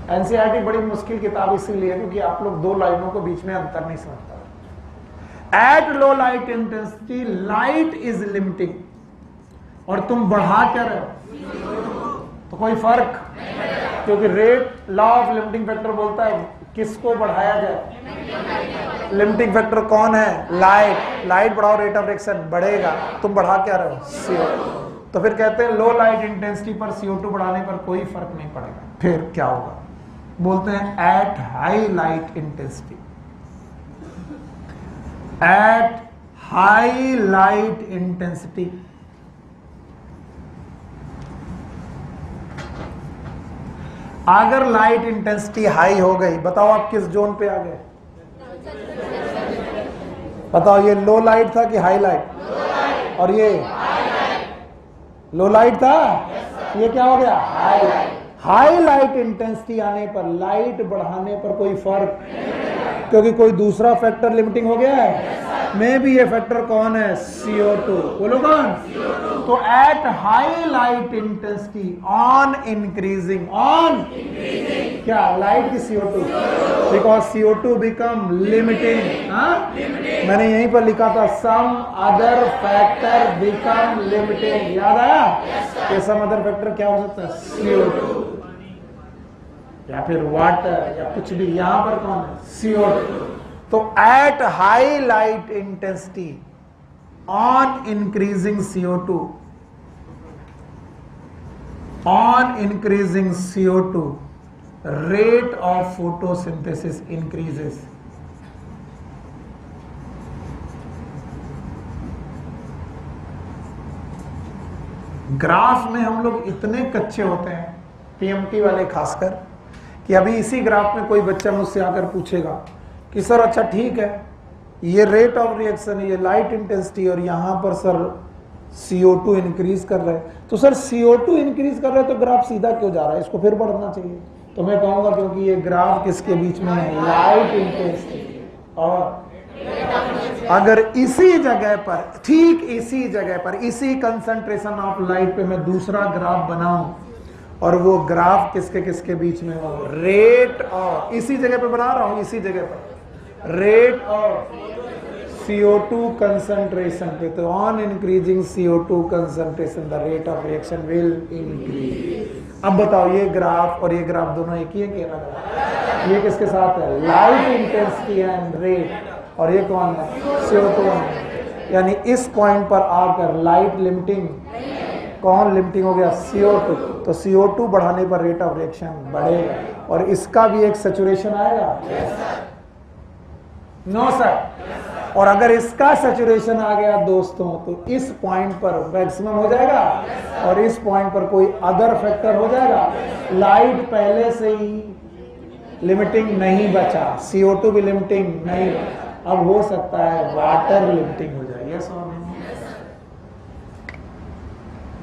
एनसीईआरटी बड़ी मुश्किल किताब इसीलिए क्योंकि आप लोग दो लाइनों के बीच में अंतर नहीं समझ पा रहे। At low light intensity light is limiting, और तुम बढ़ा क्या रहे हो? तो कोई फर्क, क्योंकि rate, law of limiting factor बोलता है किसको बढ़ाया जाए। लिमिटिंग फैक्टर कौन है? लाइट। लाइट बढ़ाओ रेट ऑफ रिएक्शन बढ़ेगा। तुम बढ़ा क्या रहे हो? CO2। तो फिर कहते हैं लो लाइट इंटेंसिटी पर CO2 बढ़ाने पर कोई फर्क नहीं पड़ेगा। फिर क्या होगा? बोलते हैं at high light intensity, at high light intensity अगर लाइट इंटेंसिटी हाई हो गई, बताओ आप किस जोन पे आ गए? बताओ, ये लो लाइट था कि हाई लाइट? और ये लो लाइट था, ये क्या हो गया? High light. High light intensity आने पर लाइट बढ़ाने पर कोई फर्क, क्योंकि कोई दूसरा फैक्टर लिमिटिंग हो गया है। में भी ये फैक्टर कौन है? CO2। बोलो कौन? तो at high light intensity on increasing, on क्या लाइट की CO2, because CO2 become limiting. मैंने यहीं पर लिखा था some other factor become limiting, याद आया? ये सम अदर फैक्टर क्या हो सकता है? CO2 या फिर वाटर या कुछ भी। यहां पर कौन है? CO2। तो at high light intensity on increasing CO2, on increasing CO2 rate of photosynthesis increases। Graph में हम लोग इतने कच्चे होते हैं, PMT वाले खासकर, कि अभी इसी ग्राफ में कोई बच्चा मुझसे आकर पूछेगा कि सर अच्छा ठीक है, ये रेट ऑफ रिएक्शन है, ये लाइट इंटेंसिटी, और यहां पर सर CO2 इंक्रीज कर रहा है, तो सर CO2 इंक्रीज कर रहा है तो ग्राफ सीधा क्यों जा रहा है, इसको फिर बढ़ना चाहिए। तो मैं कहूंगा क्योंकि ये ग्राफ किसके बीच में है? Light intensity. और अगर इसी जगह पर, ठीक इसी जगह पर, इसी कंसंट्रेशन ऑफ लाइट पे मैं दूसरा ग्राफ बनाऊं और वो ग्राफ किसके किसके बीच में हो? रेट ऑफ, इसी जगह पे बना रहा हूं, इसी जगह पर रेट ऑफ CO2 कंसंट्रेशन पे, तो on increasing CO2 concentration the rate of reaction will increase. अब बताओ ये ग्राफ और ये ग्राफ दोनों एक ही है कि अलग? ये किसके साथ है? लाइट इंटेंसिटी एंड रेट, और ये कौन है? CO2। यानी इस पॉइंट पर आकर लाइट लिमिटिंग, कौन लिमिटिंग हो गया? CO2। तो CO2 बढ़ाने पर रेट ऑफ रिएक्शन बढ़ेगा, और इसका भी एक सैचुरेशन आएगा। No sir. और अगर इसका सैचुरेशन आ गया दोस्तों, तो इस पॉइंट पर मैक्सिमम हो जाएगा, और इस पॉइंट पर कोई अदर फैक्टर हो जाएगा। लाइट पहले से ही लिमिटिंग नहीं बचा, CO2 भी लिमिटिंग नहीं, अब हो सकता है वाटर लिमिटिंग हो जाए। यस और नो?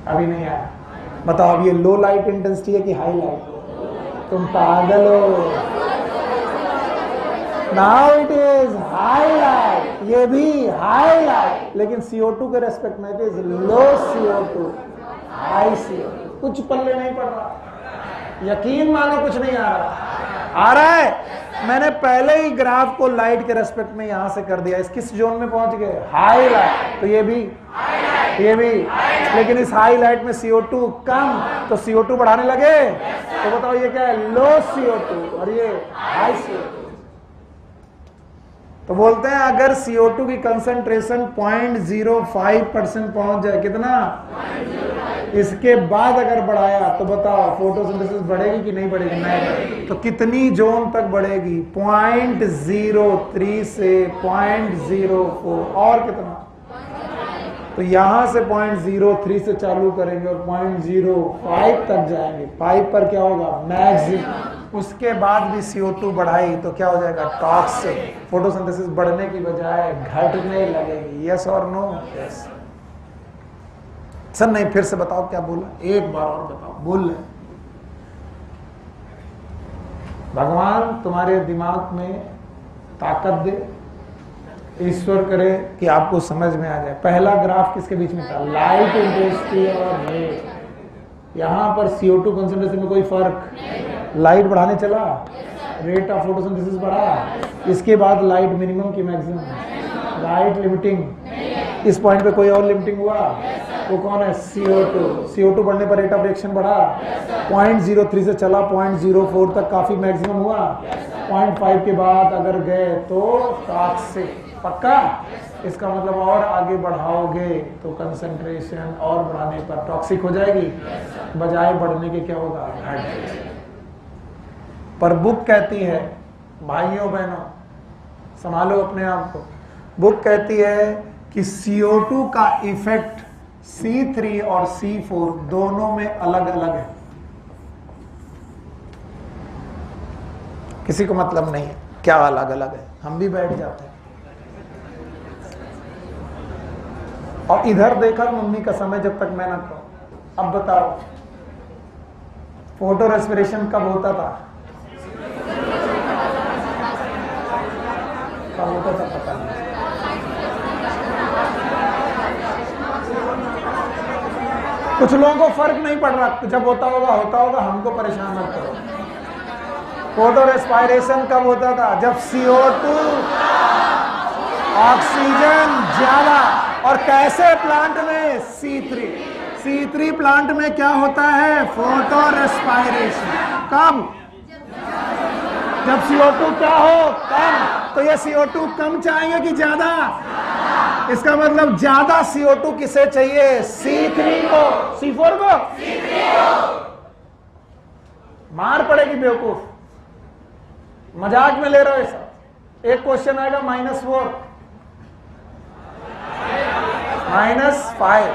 अभी नहीं आया। बताओ अब ये लो लाइट इंटेंसिटी है कि हाई लाइट? तुम पागल हो। Now it is high light, ये भी हाई लाइट, लेकिन CO2 के रेस्पेक्ट में it is low CO2 high CO2। कुछ पल्ले नहीं पड़ रहा, यकीन मानो कुछ नहीं आ रहा। आ रहा है? मैंने पहले ही ग्राफ को लाइट के रेस्पेक्ट में यहां से कर दिया, इस किस जोन में पहुंच गए? High light. तो ये भी, ये भी, लेकिन इस हाई लाइट में CO2 कम, तो CO2 बढ़ाने लगे। तो बताओ ये क्या है? लो CO2, और ये हाई CO2। तो बोलते हैं अगर CO2 की कंसंट्रेशन 0.05% पहुंच जाए, कितना? इसके बाद अगर बढ़ाया तो बताओ फोटोसिंथेसिस बढ़ेगी कि नहीं बढ़ेगी? नहीं। तो कितनी जोन तक बढ़ेगी? 0.03 से 0.04, और कितना? तो यहां से 0.03 से चालू करेंगे और 0.05 तक जाएंगे। 5 पर क्या होगा? मैक्सिमम। उसके बाद भी CO2 बढ़ाई तो क्या हो जाएगा? टॉक्सिक। फोटोसिंथेसिस बढ़ने की बजाय घटने लगेगी। यस और नो? यस। सर नहीं, फिर से बताओ क्या बोला, एक बार और बताओ। बोल रहे भगवान तुम्हारे दिमाग में ताकत दे, ईश्वर करे कि आपको समझ में आ जाए। पहला ग्राफ किसके बीच में था? लाइट इंटेंसिटी और रेट। यहां पर CO2 कंसंट्रेशन में कोई फर्क? लाइट बढ़ाने चला, रेट ऑफ फोटोसिंथेसिस बढ़ा, इसके बाद लाइट मिनिमम की मैक्सिमम, लाइट लिमिटिंग। इस पॉइंट पे कोई और लिमिटिंग हुआ? वो कौन है? CO2। CO2 बढ़ने पर रेट ऑफ रिएक्शन बढ़ा, 0.03 से चला 0.04 तक, काफी मैक्सिमम हुआ। 0.5 के बाद अगर गए तो टॉक्सिक। पक्का? इसका मतलब और आगे बढ़ाओगे तो कंसंट्रेशन और बढ़ाने पर टॉक्सिक हो जाएगी, बजाय बढ़ने के क्या होगा? घट। पर बुक कहती है, भाइयों बहनों संभालो अपने आप को, बुक कहती है कि CO2 का इफेक्ट C3 और C4 दोनों में अलग अलग है। किसी को मतलब नहीं है क्या अलग अलग है, हम भी बैठ जाते हैं। और इधर देखा मम्मी का समय जब तक मैं ना कहूं। अब बताओ फोटो रेस्पिरेशन कब होता था? कब होता था पता नहीं। कुछ लोगों को फर्क नहीं पड़ रहा, जब होता होगा, हमको परेशान मत करो। फोटो रेस्पायरेशन कब होता था? जब CO2 ऑक्सीजन ज्यादा। और कैसे प्लांट में? C3 प्लांट में क्या होता है? Photo respiration. कब? जब CO2 क्या हो? कम। तो ये CO2 कम चाहिए कि ज्यादा? इसका मतलब ज्यादा CO2 किसे चाहिए? C3 को। C4 को? मार पड़ेगी बेवकूफ, मजाक में ले रहे हो ऐसा। एक क्वेश्चन आएगा -4 -5।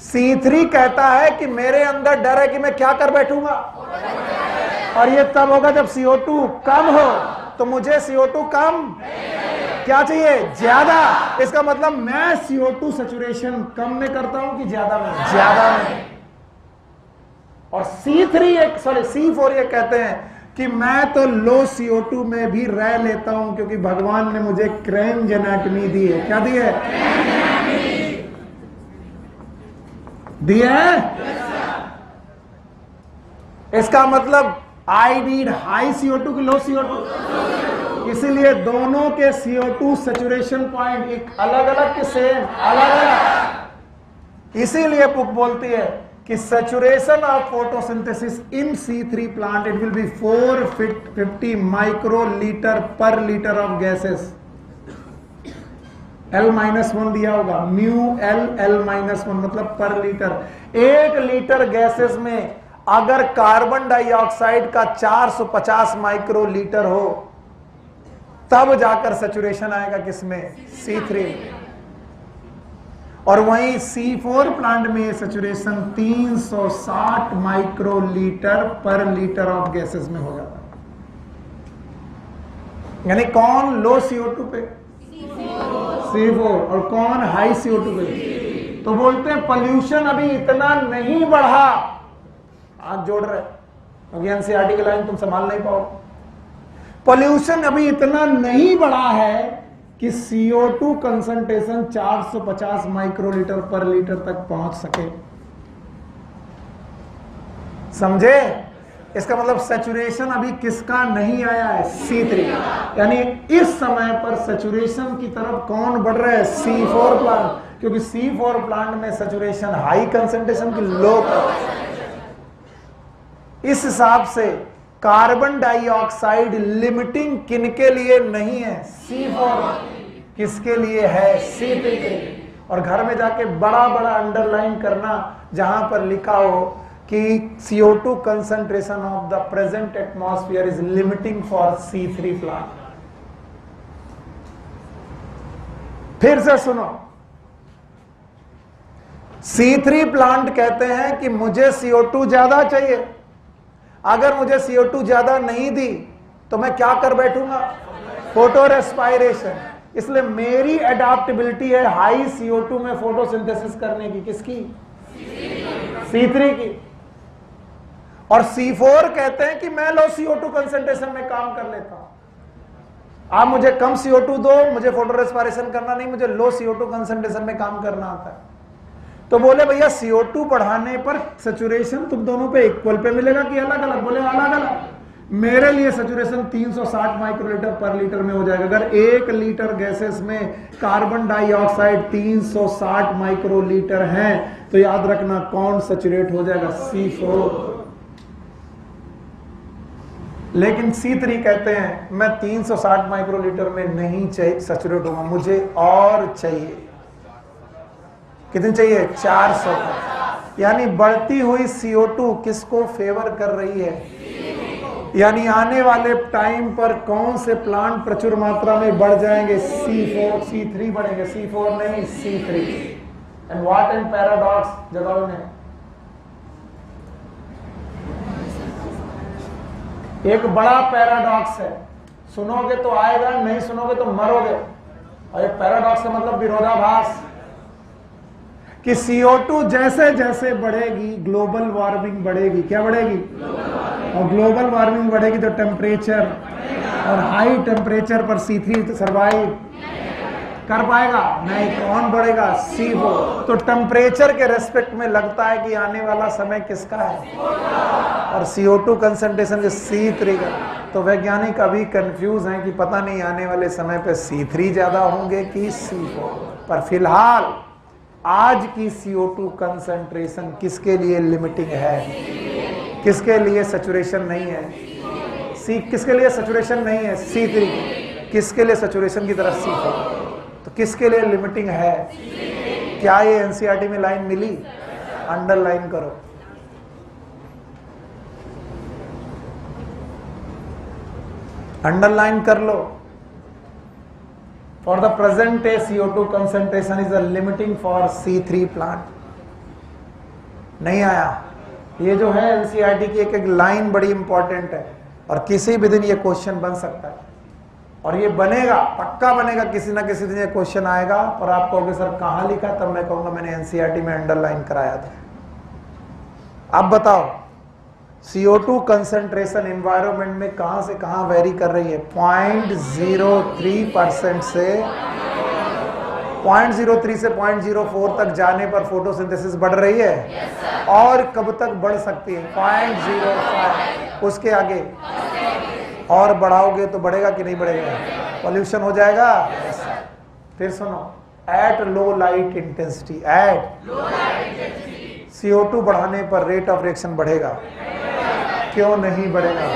C3 कहता है कि मेरे अंदर डर है कि मैं क्या कर बैठूंगा, और ये तब होगा जब CO2 कम हो। तो मुझे CO2 कम क्या चाहिए? ज्यादा। इसका मतलब मैं CO2 सैचुरेशन कम में करता हूं कि ज्यादा में? ज्यादा में। और C4 ये कहते हैं कि मैं तो लो CO2 में भी रह लेता हूं, क्योंकि भगवान ने मुझे क्रेंज एनाटॉमी दी है। क्या दी है? दी है। इसका मतलब आई नीड हाई CO2 की लो CO2? इसीलिए दोनों के CO2 सैचुरेशन पॉइंट एक अलग अलग के सेम अलग अलग। इसीलिए बुक बोलती है कि saturation of photosynthesis in C3 plant it will be 450 microlitre पर लीटर ऑफ गैसेस। L-1 दिया होगा, μL मतलब पर लीटर। 1 लीटर गैसेस में अगर कार्बन डाइऑक्साइड का 450 माइक्रोलीटर हो, तब जाकर सैचुरेशन आएगा किसमें? C3। और वहीं C4 प्लांट में सैचुरेशन 360 माइक्रोलीटर पर लीटर ऑफ गैसेस में हो जाता है। यानी कौन लो CO2 पे? C4। और कौन हाई CO2 पे? तो बोलते हैं पोल्यूशन अभी इतना नहीं बढ़ा। हाथ जोड़ रहे, क्योंकि NCERT की लाइन तुम संभाल नहीं पाओ। पोल्यूशन अभी इतना नहीं बढ़ा है कि CO2 कंसंट्रेशन 450 माइक्रोलीटर पर लीटर तक पहुंच सके। समझे? इसका मतलब सैचुरेशन अभी किसका नहीं आया है? C3। यानी इस समय पर सैचुरेशन की तरफ कौन बढ़ रहा है? C4 प्लांट, क्योंकि C4 प्लांट में सैचुरेशन हाई कंसंट्रेशन की लो। इस हिसाब से कार्बन डाइऑक्साइड लिमिटिंग किनके लिए नहीं है? C4। किसके लिए है? C3 के लिए। और घर में जाके बड़ा बड़ा अंडरलाइन करना जहां पर लिखा हो कि CO2 concentration of the present atmosphere is limiting for C3 plant। फिर से सुनो, C3 प्लांट कहते हैं कि मुझे CO2 ज्यादा चाहिए। अगर मुझे CO2 ज्यादा नहीं दी तो मैं क्या कर बैठूंगा? Photo respiration. इसलिए मेरी एडाप्टेबिलिटी है हाई CO2 में फोटोसिंथेसिस करने की। किसकी? C3 की। और C4 कहते हैं कि मैं लो CO2 कंसंट्रेशन में काम कर लेता हूं। आप मुझे कम CO2 दो, मुझे फोटो रेस्पायरेशन करना नहीं, मुझे लो CO2 कंसंट्रेशन में काम करना आता है। तो बोले भैया CO2 बढ़ाने पर सैचुरेशन तुम दोनों पे इक्वल पे मिलेगा कि अलग अलग? बोले अलग अलग। मेरे लिए सैचुरेशन 360 माइक्रोलीटर पर लीटर में हो जाएगा। अगर 1 लीटर गैसेस में कार्बन डाइऑक्साइड 360 माइक्रोलीटर है, तो याद रखना कौन सैचुरेट हो जाएगा? C4। लेकिन C3 कहते हैं मैं 360 माइक्रोलीटर में नहीं चाहिए सैचुरेट होगा, मुझे और चाहिए। कितनी चाहिए? 400। यानी बढ़ती हुई CO2 किसको फेवर कर रही है? यानी आने वाले टाइम पर कौन से प्लांट प्रचुर मात्रा में बढ़ जाएंगे? C3 बढ़ेंगे, C4 नहीं, C3। And what an paradox जवाब में। एक बड़ा पैराडॉक्स है, सुनोगे तो आएगा, नहीं सुनोगे तो मरोगे। और एक पैराडॉक्स का मतलब विरोधाभास, कि CO2 जैसे जैसे बढ़ेगी ग्लोबल वार्मिंग बढ़ेगी। क्या बढ़ेगी? और ग्लोबल वार्मिंग बढ़ेगी तो टेम्परेचर और हाई टेम्परेचर पर C3 सर्वाइव कर पाएगा नहीं। कौन बढ़ेगा? C4। तो टेम्परेचर के रेस्पेक्ट में लगता है कि आने वाला समय किसका है, और CO2 कंसंट्रेशन के C3 का। तो वैज्ञानिक अभी कंफ्यूज हैं कि पता नहीं आने वाले समय पे C3 ज्यादा होंगे कि C4। पर फिलहाल आज की CO2 कंसंट्रेशन किसके लिए लिमिटिंग है, किसके लिए सैचुरेशन नहीं है? किसके लिए सैचुरेशन नहीं है? C3। किसके लिए सैचुरेशन की तरफ C4? तो किसके लिए लिमिटिंग है? क्या ये एनसीईआरटी में लाइन मिली? अंडरलाइन करो। अंडरलाइन कर लो। For the present day CO2 concentration is a limiting for C3 plant. नहीं आया? ये जो है एनसीईआरटी की एक एक लाइन बड़ी इंपॉर्टेंट है, और किसी भी दिन ये क्वेश्चन बन सकता है, और ये बनेगा, पक्का बनेगा। किसी ना किसी दिन ये क्वेश्चन आएगा और आप कहोगे सर कहाँ लिखा? तब मैं कहूंगा मैंने एनसीईआरटी में अंडरलाइन कराया था। अब बताओ CO2 कंसंट्रेशन एनवायरनमेंट में कहां से कहां वेरी कर रही है? 0.03% से 0.03 से 0.04 तक जाने पर फोटोसिंथेसिस बढ़ रही है। और कब तक बढ़ सकती है? 0.05। उसके आगे और बढ़ाओगे तो बढ़ेगा कि नहीं बढ़ेगा? पॉल्यूशन हो जाएगा। फिर सुनो, at low light intensity, CO2 बढ़ाने पर रेट ऑफ रिएक्शन बढ़ेगा। क्यों नहीं बढ़ेगा?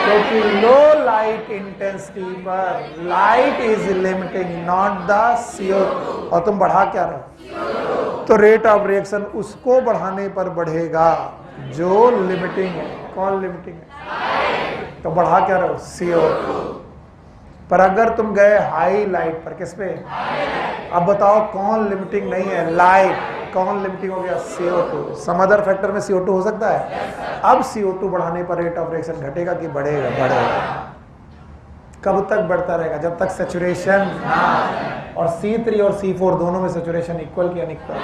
क्योंकि लो लाइट इंटेंसिटी पर light is limiting not the CO2। और तुम बढ़ा क्या रहे? तो रेट ऑफ रिएक्शन उसको बढ़ाने पर बढ़ेगा जो लिमिटिंग है। कौन लिमिटिंग है? तो बढ़ा क्या रहे हो? CO2। पर अगर तुम गए हाई लाइट पर, किस पे? अब बताओ कौन लिमिटिंग नहीं है? लाइट। कौन लिमिटिंग हो गया? CO2। सम अदर फैक्टर में CO2 हो सकता है। अब CO2 बढ़ाने पर रेट ऑफ रिएक्शन घटेगा कि बढ़ेगा? बढ़ेगा। कब तक बढ़ता रहेगा? जब तक सैचुरेशन और C3 और C4 दोनों में सैचुरेशन इक्वल की अनइक्वल?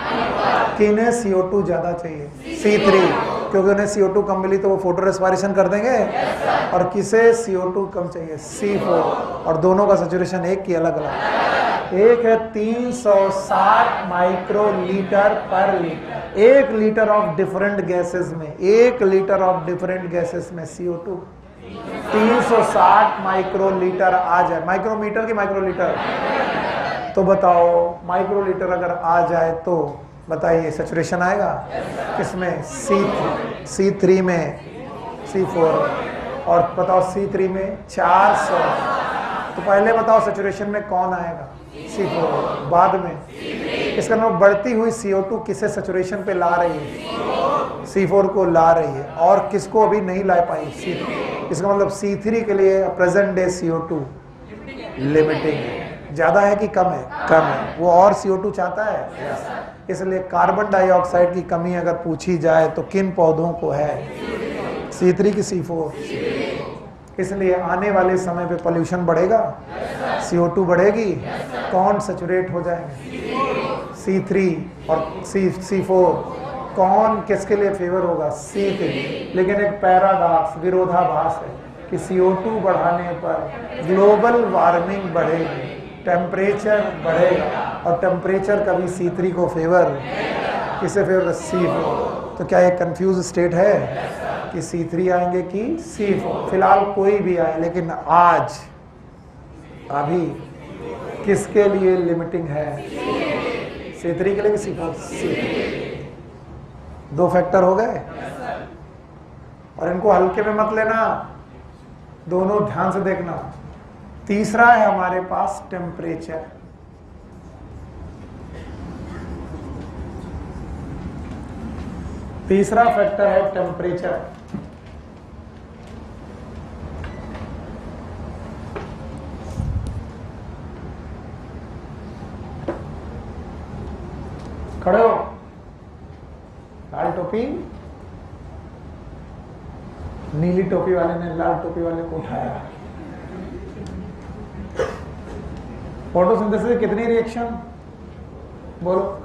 किन्हें CO2 ज्यादा चाहिए? C3, क्योंकि उन्हें CO2 कम मिली तो वो फोटो रेस्पिरेशन कर देंगे। और किसे CO2 कम चाहिए? C4। और दोनों का सैचुरेशन एक की अलग अलग? एक है 360 माइक्रोलीटर पर litre. 1 litre of different gases में, 1 लीटर ऑफ डिफरेंट गैसेस में CO2 360 माइक्रोलीटर आ जाए। माइक्रोमीटर की माइक्रोलीटर? तो बताओ माइक्रोलीटर अगर आ जाए तो बताइए सैचुरेशन आएगा किसमें? C3 में, C4। और बताओ C3 में 400। तो पहले बताओ सैचुरेशन में कौन आएगा? C4। बाद में इसका मतलब बढ़ती हुई CO2 किसे सैचुरेशन पे ला रही है? C4 को ला रही है। और किसको अभी नहीं ला पाई? C3। इसका मतलब C3 के लिए प्रेजेंट डे CO2 लिमिटिंग है। ज्यादा है कि कम है? कम है। वो और CO2 चाहता है। इसलिए कार्बन डाइऑक्साइड की कमी अगर पूछी जाए तो किन पौधों को है? C3 की C4? इसलिए आने वाले समय पे पोल्यूशन बढ़ेगा, CO2 बढ़ेगी, कौन सैचुरेट हो जाएंगे? C3 और C4। कौन किसके लिए फेवर होगा? C3। लेकिन एक पैराडॉक्स, विरोधाभास है कि CO2 बढ़ाने पर ग्लोबल वार्मिंग बढ़ेगी, टेम्परेचर बढ़ेगा, और टेम्परेचर कभी C3 को फेवर, किसे फेवर? C4। तो क्या ये कंफ्यूज स्टेट है कि C3 आएंगे कि C4? फिलहाल कोई भी आए, लेकिन आज अभी किसके लिए लिमिटिंग है? C3 के लिए कि C4? C3। 2 फैक्टर हो गए, और इनको हल्के में मत लेना, दोनों ध्यान से देखना। तीसरा है हमारे पास टेम्परेचर। तीसरा फैक्टर है टेम्परेचर। खड़े हो। लाल टोपी, नीली टोपी वाले ने लाल टोपी वाले को उठाया। फोटोसिंथेसिस कितनी रिएक्शन बोलो?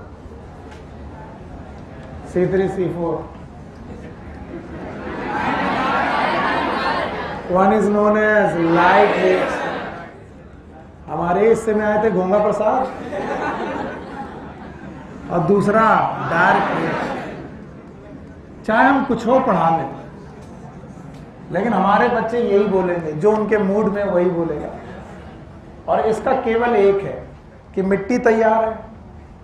C3 C4। One is known as light reaction. हमारे हिस्से में आए थे घोंगा प्रसाद, और दूसरा डार्क रिएक्शन। चाहे हम कुछ हो पढ़ा लें, लेकिन हमारे बच्चे यही बोलेंगे, जो उनके मूड में वही बोलेगा। और इसका केवल एक है कि मिट्टी तैयार है,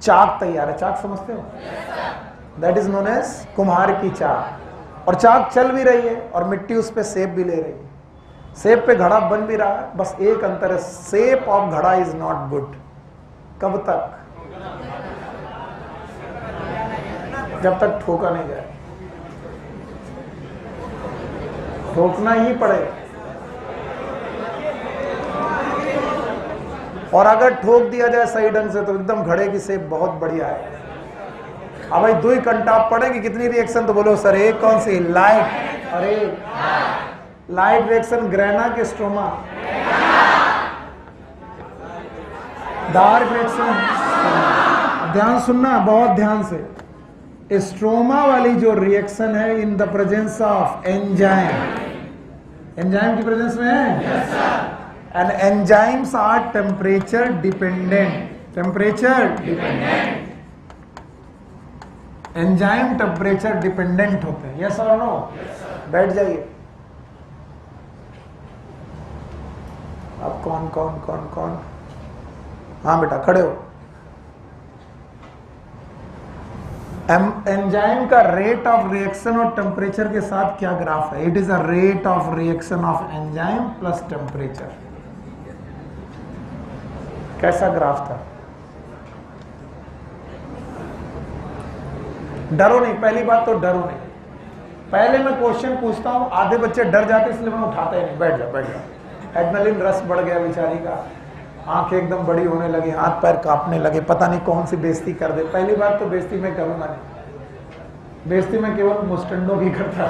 चाक तैयार है। चाक समझते हो? दैट इज नोन एज कुम्हार की चाक। और चाक चल भी रही है और मिट्टी उस पर सेप भी ले रही है, सेप पे घड़ा बन भी रहा है। बस एक अंतर है, सेप ऑफ घड़ा इज नॉट गुड। कब तक? जब तक ठोका नहीं जाए। ठोकना ही पड़ेगा, और अगर ठोक दिया जाए सही ढंग से तो एकदम घड़े की सेप बहुत बढ़िया है। अब भाई दुई कंटाप पड़ेगी, कितनी रिएक्शन? तो बोलो सर एक कौन सी? लाइट। अरे लाइट रिएक्शन ग्रेना के स्ट्रोमा, डार्क रिएक्शन। ध्यान सुनना बहुत ध्यान से। स्ट्रोमा वाली जो रिएक्शन है in the presence of enzyme, enzyme की प्रेजेंस में है। And enzymes are temperature dependent, temperature dependent. Enzyme temperature dependent होते हैं, यस और नो? बैठ जाइए। अब कौन कौन कौन कौन? हाँ बेटा खड़े हो। एंजाइम का रेट ऑफ रिएक्शन और टेम्परेचर के साथ क्या ग्राफ है? It is a rate of reaction of enzyme plus temperature. कैसा ग्राफ था? डरो नहीं, पहली बात तो डरो नहीं। पहले मैं क्वेश्चन पूछता हूं, आधे बच्चे डर जाते इसलिए मैं उठाता ही नहीं। बैठ जा बैठ जा। एड्रेनलिन रश बढ़ गया बेचारी का, आंखें एकदम बड़ी होने लगी, हाथ पैर कांपने लगे, पता नहीं कौन सी बेइज्जती कर दे। पहली बात तो बेइज्जती मैं करूंगा नहीं, बेइज्जती मैं केवल मुस्टंडों की करता।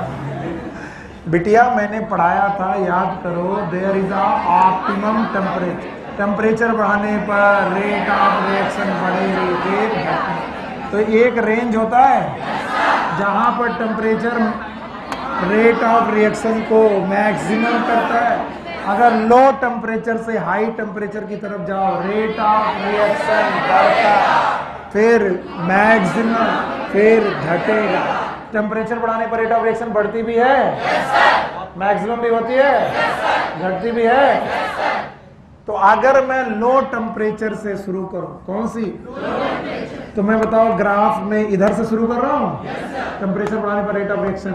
बिटिया मैंने पढ़ाया था, याद करो, there is a optimum temperature. Temperature बढ़ाने पर रेट ऑफ रिएक्शन बढ़ेगी, रेट घटने। तो एक रेंज होता है जहां पर टेम्परेचर रेट ऑफ रिएक्शन को मैक्सिमम करता है। अगर लो टेम्परेचर से हाई टेम्परेचर की तरफ जाओ, रेट ऑफ रिएक्शन बढ़ता, फिर मैक्सिमम, फिर घटेगा। टेम्परेचर बढ़ाने पर रेट ऑफ रिएक्शन बढ़ती भी है, मैक्सिमम भी होती है, घटती भी है। तो अगर मैं लो टेम्परेचर से शुरू करूं, कौन सी? तो मैं बताओ ग्राफ में इधर से शुरू कर रहा हूं, टेम्परेचर बढ़ाने पर रेट ऑफ रिएक्शन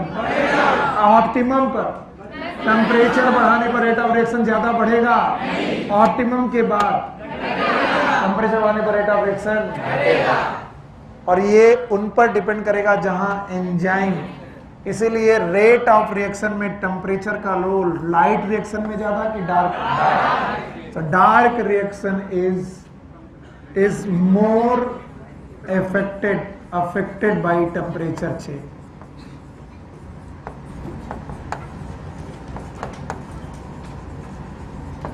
ऑप्टिमम पर। टेम्परेचर बढ़ाने पर रेट ऑफ रिएक्शन ज्यादा बढ़ेगा, ऑप्टिमम के बाद टेम्परेचर बढ़ाने पर रेट ऑफ रिएक्शन घटेगा। और ये उन पर डिपेंड करेगा जहां एंजाइम। इसीलिए रेट ऑफ रिएक्शन में टेम्परेचर का रोल लाइट रिएक्शन में ज्यादा कि डार्क? तो dark reaction is more affected by temperature change.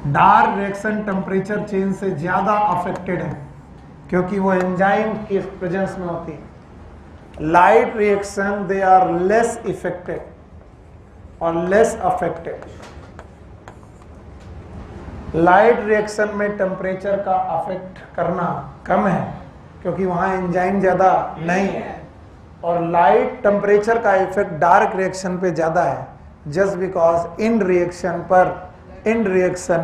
Dark reaction temperature change से ज्यादा अफेक्टेड है क्योंकि वो एंजाइम की प्रेजेंस में होती है। Light reaction they are less effected और लेस अफेक्टेड। लाइट रिएक्शन में टेम्परेचर का अफेक्ट करना कम है क्योंकि वहां एंजाइम ज्यादा नहीं है, और लाइट टेम्परेचर का इफेक्ट डार्क रिएक्शन पे ज्यादा है, जस्ट बिकॉज इन रिएक्शन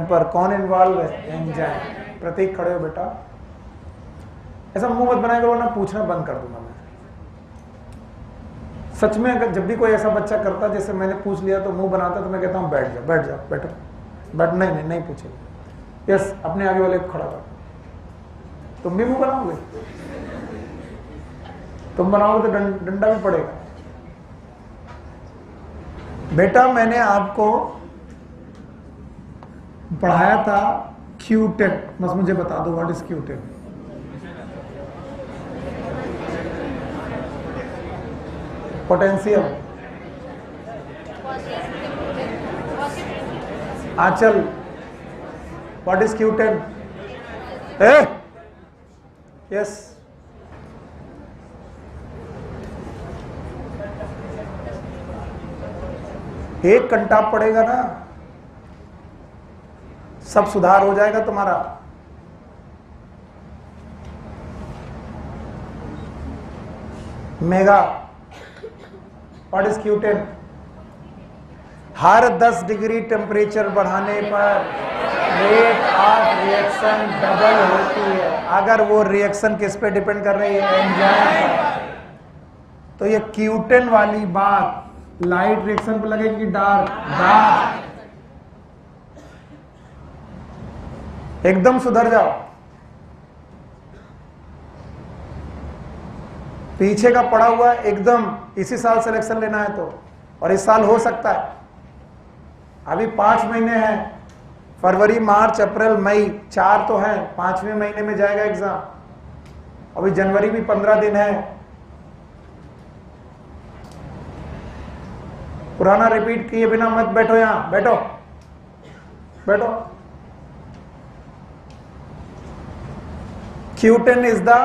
पर कौन इन्वॉल्व है? एंजाइम। प्रतीक खड़े हो बेटा, ऐसा मुंह मत बनाएगा वरना पूछना बंद कर दूंगा मैं। सच में अगर जब भी कोई ऐसा बच्चा करता जैसे मैंने पूछ लिया तो मुंह बनाता तो मैं कहता हूं बैठ जा बैठ जा बैठो, बट नहीं पूछेगा। यस, अपने आगे वाले को खड़ा कर। तुम भी मुंह बनाओगे? तुम बनाओगे तो डंडा भी पड़ेगा। बेटा मैंने आपको पढ़ाया था क्यूटेट, बस मुझे बता दो व्हाट इज क्यूटेट? पोटेंशियल। आंचल, व्हाट इज क्यूटेट? यस, एक कंटाप पड़ेगा ना सब सुधार हो जाएगा तुम्हारा। Megha, what is Q10? हर 10 डिग्री टेम्परेचर बढ़ाने पर रेट ऑफ रिएक्शन डबल होती है। अगर वो रिएक्शन किस पे डिपेंड कर रही है? एंजाइम पर। तो ये Q10 वाली बात लाइट रिएक्शन पे लगेगी, डार्क? डार्क। एकदम सुधर जाओ। पीछे का पड़ा हुआ एकदम इसी साल सिलेक्शन लेना है तो, और इस साल हो सकता है। अभी 5 महीने हैं, फरवरी, मार्च, अप्रैल, मई, 4 तो हैं, 5वें महीने में जाएगा एग्जाम। अभी जनवरी भी 15 दिन है। पुराना रिपीट किए बिना मत बैठो, यहां बैठो, बैठो। Q10 is the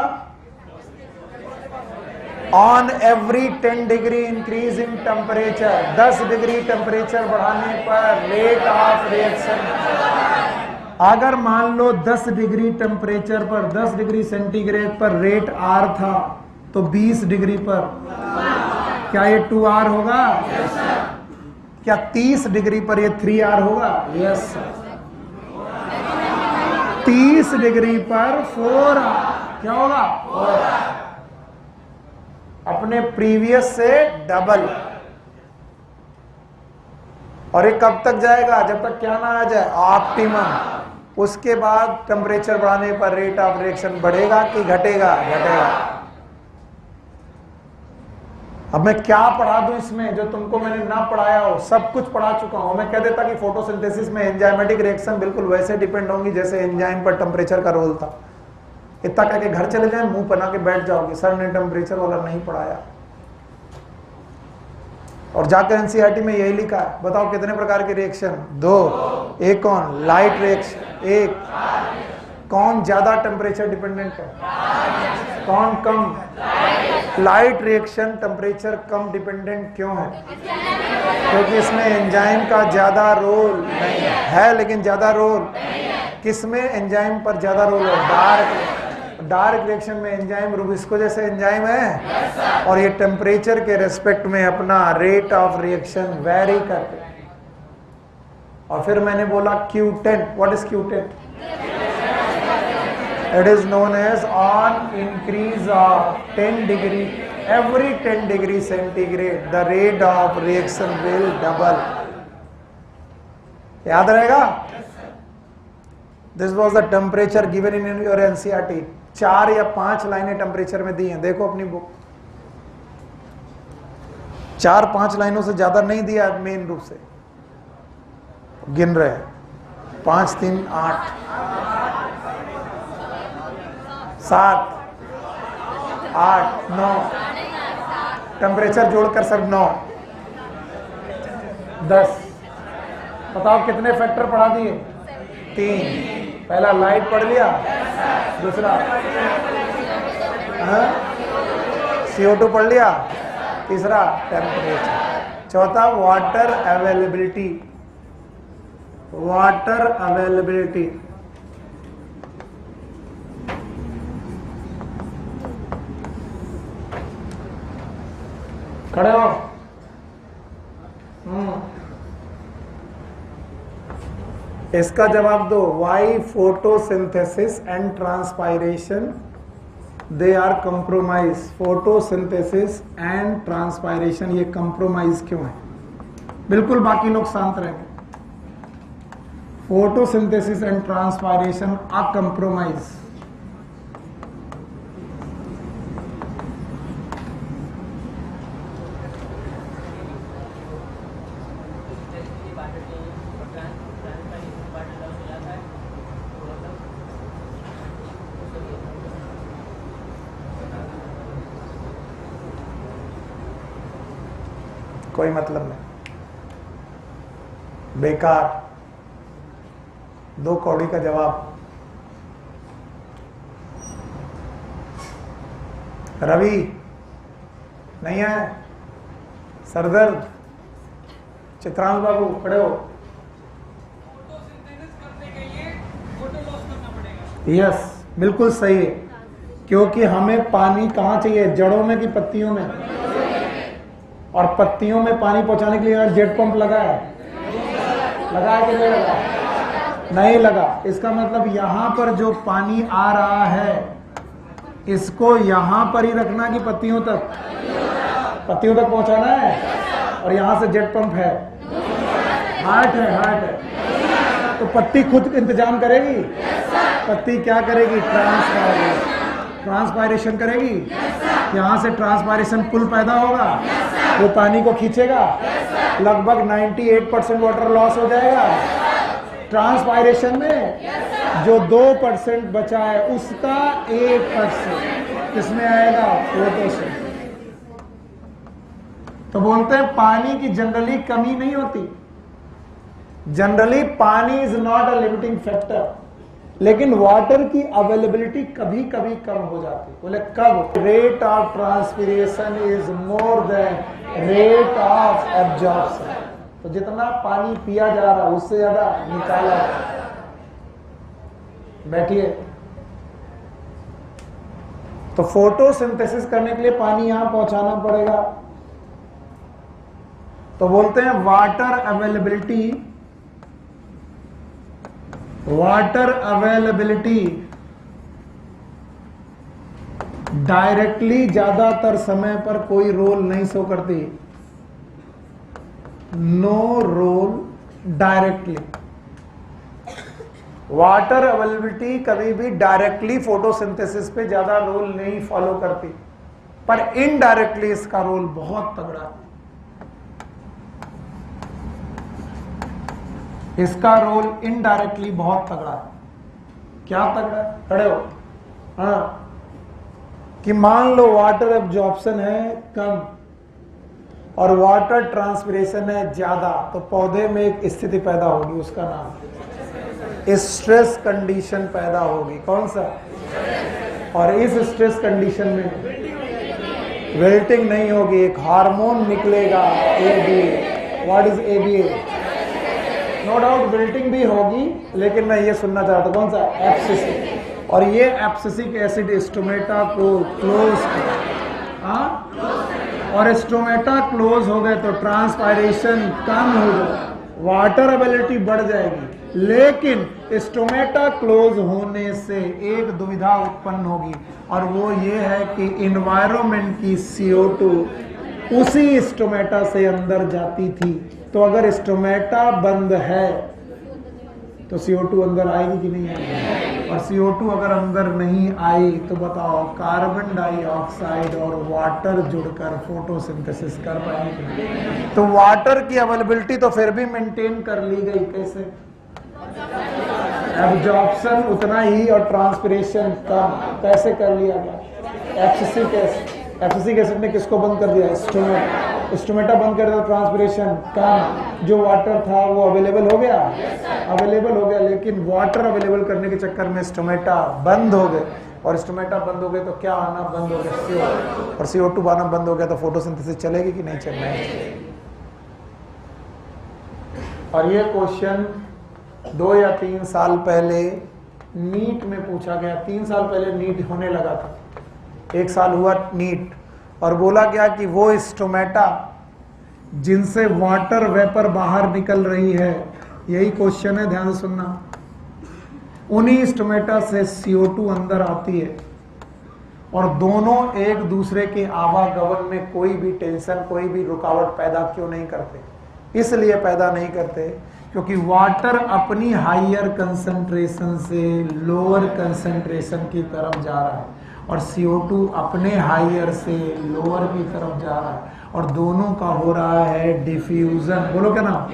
on every 10 degree increase in temperature, 10 degree temperature बढ़ाने पर रेट ऑफ रिएक्शन। अगर मान लो 10 डिग्री टेम्परेचर पर, 10 डिग्री सेंटीग्रेड पर रेट R था, तो 20 डिग्री पर क्या ये 2R होगा? क्या 30 डिग्री पर ये 3R होगा? यस। 30 डिग्री पर 4R क्या होगा? 4R। अपने प्रीवियस से डबल। और ये कब तक जाएगा? जब तक क्या ना आ जाए? ऑप्टिमम। उसके बाद टेम्परेचर बढ़ाने पर रेट ऑफ रिएक्शन बढ़ेगा कि घटेगा? घटेगा। अब मैं क्या पढ़ा दूं इसमें जो तुमको मैंने ना पढ़ाया हो? सब कुछ पढ़ा चुका हूं। मैं कह देता कि फोटोसिंथेसिस में एंजाइमेटिक रिएक्शन बिल्कुल वैसे डिपेंड होंगी जैसे एंजाइम पर टेम्परेचर का रोल था। इतना कह के घर चले जाए, मुंह बना के बैठ जाओगे, सर ने टेम्परेचर वाला नहीं पढ़ाया। और जाकर एनसीईआरटी में यही लिखा है। बताओ कितने प्रकार के रिएक्शन? 2। एक कौन? Light reaction. एक कौन ज्यादा टेम्परेचर डिपेंडेंट है? कौन कम? लाइट रिएक्शन टेम्परेचर कम डिपेंडेंट क्यों है? क्योंकि इसमें एंजाइम का ज्यादा रोल नहीं है। लेकिन ज्यादा रोल किसमें? एंजाइम पर ज्यादा रोल है। डार्क रिएक्शन में एंजाइम रूबिस्को जैसे एंजाइम है, और ये टेम्परेचर के रेस्पेक्ट में अपना रेट ऑफ रिएक्शन वेरी करते हैं। और फिर मैंने बोला Q10, what is Q10? It is known as on increase of 10 degree, every 10 degree centigrade the rate of reaction will double. याद रहेगा? This was the temperature given in your NCERT. 4 या 5 लाइनें टेम्परेचर में दी हैं, देखो अपनी बुक। 4-5 लाइनों से ज्यादा नहीं दिया मेन रूप से। गिन रहे हैं 5, 3, 8, 7, 8, 9 टेम्परेचर जोड़कर सब 9, 10। बताओ कितने फैक्टर पढ़ा दिए? 3। पहला लाइट पढ़ लिया, दूसरा CO2 पढ़ लिया, तीसरा टेम्परेचर, चौथा वाटर अवेलेबिलिटी। वाटर अवेलेबिलिटी खड़े हो। इसका जवाब दो। Why photosynthesis and transpiration they are compromise. Photosynthesis and transpiration ये कंप्रोमाइज क्यों है? बिल्कुल बाकी लोग शांत रहेंगे। Photosynthesis and transpiration are compromise. कोई मतलब नहीं, बेकार। 2 कौड़ी का जवाब। रवि नहीं है? सरदर्द? चित्रांश बाबू खड़े हो। फोटोसिंथेसिस करने के लिए यस, बिल्कुल सही है, क्योंकि हमें पानी कहाँ चाहिए, जड़ों में कि पत्तियों में? और पत्तियों में पानी पहुंचाने के लिए जेट पंप लगा है कि नहीं लगा? नहीं लगा। इसका मतलब यहां पर जो पानी आ रहा है इसको यहां पर ही रखना कि पत्तियों तक? पत्तियों तक पहुंचाना है। और यहां से जेट पंप है, हार्ट है। तो पत्ती खुद इंतजाम करेगी? पत्ती क्या करेगी? ट्रांसपायरेशन करेगी। यहां से ट्रांसपायरेशन पुल पैदा होगा, वो पानी को खींचेगा, लगभग 98% वाटर लॉस हो जाएगा। ट्रांसपायरेशन में जो 2% बचा है उसका 1% किसमें आएगा? फोटो से। तो बोलते हैं पानी की जनरली कमी नहीं होती, जनरली पानी is not a limiting factor, लेकिन वाटर की अवेलेबिलिटी कभी कभी कम हो जाती। बोले कब? Rate of transpiration is more than rate of absorption. तो जितना पानी पिया जा रहा है उससे ज्यादा निकाला। बैठिए। तो फोटोसिंथेसिस करने के लिए पानी यहां पहुंचाना पड़ेगा। तो बोलते हैं वाटर अवेलेबिलिटी डायरेक्टली ज्यादातर समय पर कोई रोल नहीं शो करती। No role directly. Water availability कभी भी डायरेक्टली फोटोसिंथेसिस पे ज्यादा रोल नहीं फॉलो करती, पर इनडायरेक्टली इसका रोल बहुत तगड़ा है। इसका रोल इनडायरेक्टली बहुत तगड़ा है। क्या तगड़ा है? खड़े हो। हाँ, कि मान लो वाटर एब्जॉर्प्शन है कम और वाटर ट्रांसपिरेशन है ज्यादा, तो पौधे में एक स्थिति पैदा होगी, उसका नाम स्ट्रेस कंडीशन पैदा होगी। कौन सा? और इस स्ट्रेस कंडीशन में विल्टिंग नहीं होगी, एक हार्मोन निकलेगा ABA। What is ABA? No doubt wilting भी होगी, लेकिन मैं ये सुनना चाहता हूं कौन सा? एब्सिसिक। और ये एब्सिसिक एसिड स्टोमेटा को क्लोज कर, और स्टोमेटा क्लोज हो गए तो ट्रांसपायरेशन कम होगा, वाटर अवेलेबिलिटी बढ़ जाएगी। लेकिन स्टोमेटा क्लोज होने से एक दुविधा उत्पन्न होगी, और वो ये है कि एनवायरनमेंट की CO2 उसी स्टोमेटा से अंदर जाती थी। तो अगर स्टोमेटा बंद है तो CO2 अंदर आएगी कि नहीं आएगी? और CO2 अगर अंदर नहीं आई तो बताओ कार्बन डाइऑक्साइड और वाटर जुड़कर फोटोसिंथेसिस कर पाएंगे? तो वाटर की अवेलेबिलिटी तो फिर भी मेंटेन कर ली गई। कैसे? एब्जॉर्प्शन उतना ही और ट्रांसपिरेशन कम। कैसे कर लिया गया? एब्सिसिक एसिड ने किसको बंद कर दिया? स्टोमेटा बंद कर दिया, ट्रांसपिरेशन कम। जो वाटर था वो अवेलेबल हो गया, लेकिन वाटर अवेलेबल करने के चक्कर में स्टोमेटा बंद हो गए, और स्टोमेटा बंद हो गए तो क्या आना बंद हो गया? CO। और CO2 आना बंद हो गया तो फोटोसिंथेसिस चलेगी कि नहीं चलेगी? और ये क्वेश्चन 2 या 3 साल पहले नीट में पूछा गया। 3 साल पहले नीट होने लगा था, 1 साल हुआ नीट, और बोला गया कि वो स्टोमेटा जिनसे वाटर वेपर बाहर निकल रही है, यही क्वेश्चन है, ध्यान से सुनना, उन्हीं स्टोमेटा से CO2 अंदर आती है, और दोनों एक दूसरे के आवागमन में कोई भी टेंशन, कोई भी रुकावट पैदा क्यों नहीं करते? इसलिए पैदा नहीं करते क्योंकि वाटर अपनी हायर कंसंट्रेशन से लोअर कंसंट्रेशन की तरफ जा रहा है, और CO2 अपने हायर से लोअर की तरफ जा रहा है, और दोनों का हो रहा है डिफ्यूजन। बोलो क्या नाम?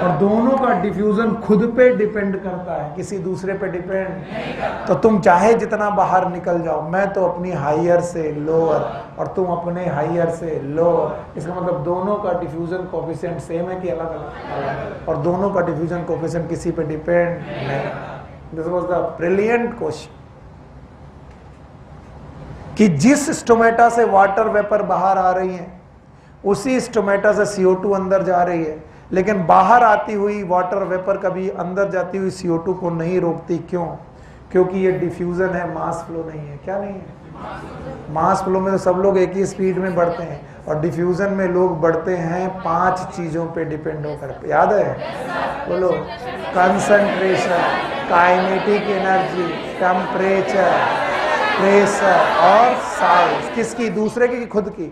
और दोनों का डिफ्यूजन खुद पे डिपेंड करता है, किसी दूसरे पे डिपेंड। तो तुम चाहे जितना बाहर निकल जाओ, मैं तो अपनी हायर से लोअर और तुम अपने हायर से लोअर, इसका मतलब दोनों का डिफ्यूजन कोएफिशिएंट सेम है कि अलग अलग? और दोनों का डिफ्यूजन कोएफिशिएंट किसी पे डिपेंड नहीं। This was the brilliant question कि जिस स्टोमेटा से वाटर वेपर बाहर आ रही है उसी स्टोमेटा से CO2 अंदर जा रही है, लेकिन बाहर आती हुई वाटर वेपर कभी अंदर जाती हुई CO2 को नहीं रोकती। क्यों? क्योंकि ये डिफ्यूजन है, मास फ्लो नहीं है। क्या नहीं है? मास फ्लो में तो सब लोग एक ही स्पीड में बढ़ते हैं, और डिफ्यूजन में लोग बढ़ते हैं 5 चीजों पे डिपेंड होकर। याद है? बोलो। Concentration, kinetic energy, temperature, pressure और साइज। किसकी? दूसरे की, खुद की?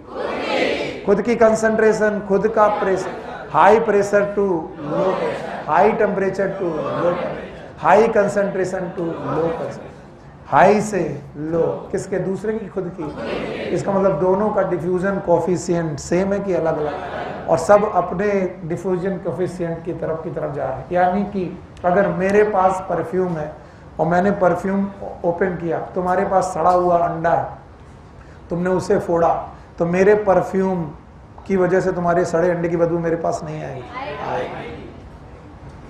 खुद की कंसंट्रेशन, खुद का pressure, high pressure to low pressure, high temperature to low, high concentration to low concentration, high से लो। किसके? दूसरे की, खुद की? इसका मतलब दोनों का डिफ्यूजन कोफिशिएंट सेम है कि अलग अलग, और सब अपने डिफ्यूजन कोफिशिएंट की तरफ जा रहे हैं। यानी कि अगर मेरे पास परफ्यूम है और मैंने परफ्यूम ओपन किया, तुम्हारे पास सड़ा हुआ अंडा है, तुमने उसे फोड़ा, तो मेरे परफ्यूम की वजह से तुम्हारे सड़े अंडे की बदबू मेरे पास नहीं आएगी।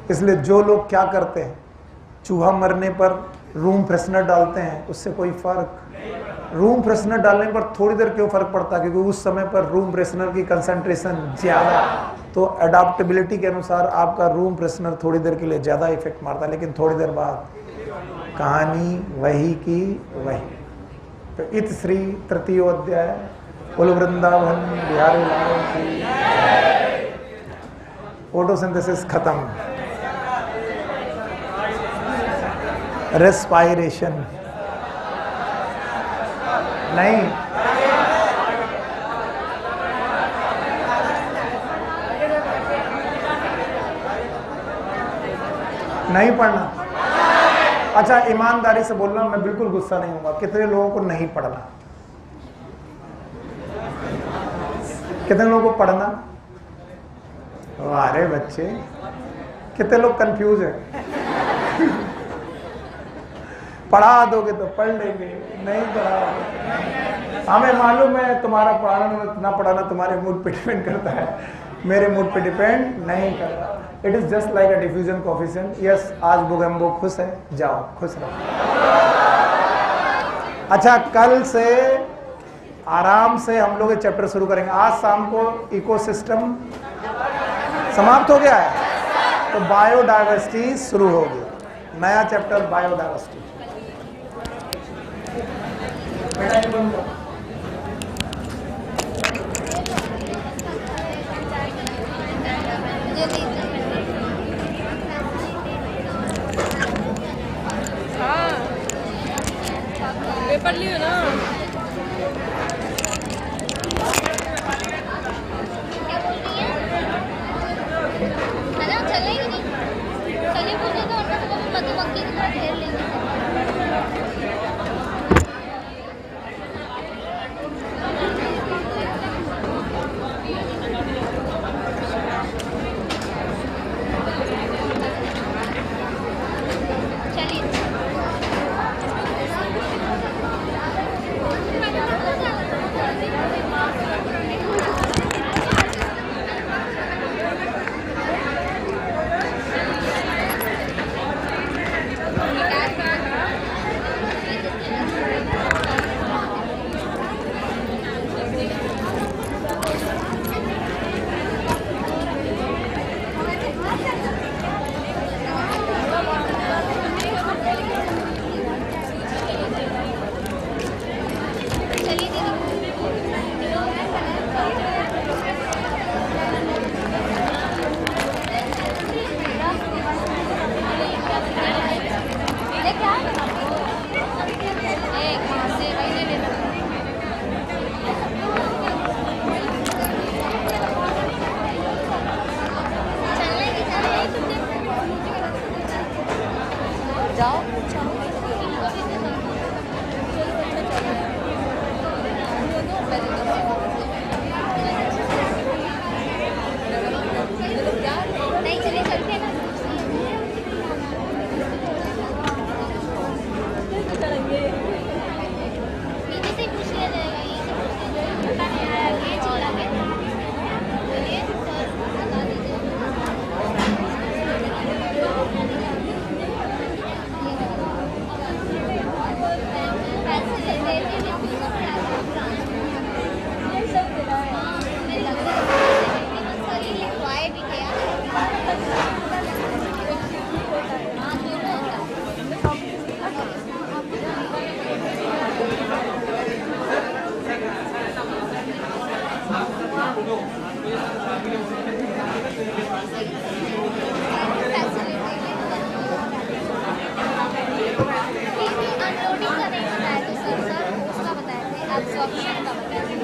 इसलिए जो लोग क्या करते हैं, चूहा मरने पर रूम फ्रेशनर डालते हैं, उससे कोई फर्क? रूम फ्रेशनर डालने पर थोड़ी देर क्यों फर्क पड़ता है? क्योंकि उस समय पर रूम फ्रेशनर की कंसंट्रेशन ज्यादा, तो अडॉप्टेबिलिटी के अनुसार आपका रूम फ्रेशनर थोड़ी देर के लिए ज्यादा इफेक्ट मारता है, लेकिन थोड़ी देर बाद कहानी वही की वही। तो इत श्री तृतीयोध्याय। बोलो वृंदावन बिहारी लाल की। फोटोसिंथेसिस खत्म। रेस्पायरेशन नहीं, नहीं पढ़ना। अच्छा, ईमानदारी से बोलना, मैं बिल्कुल गुस्सा नहीं होगा। कितने लोगों को नहीं पढ़ना? कितने लोगों को पढ़ना? अरे बच्चे, कितने लोग कंफ्यूज है? पढ़ा दोगे तो पढ़ लेंगे, नहीं पढ़ा, हमें मालूम है तुम्हारा पढ़ाना ना पढ़ाना तुम्हारे मूड पे डिपेंड करता है, मेरे मूड पे डिपेंड नहीं करता। It is just like a diffusion coefficient. Yes, आज बुगम्बो खुश है, जाओ खुश रहो। अच्छा, कल से आराम से हम लोग ये चैप्टर शुरू करेंगे। आज शाम को इकोसिस्टम समाप्त हो गया है, तो बायोडाइवर्सिटी शुरू होगी। नया चैप्टर बायोडाइवर्सिटी। पेपर लियो ना। अनलोडिंग का नहीं बताया तो सर उसका बताए थे, एब्जॉर्प्शन का बताया थे।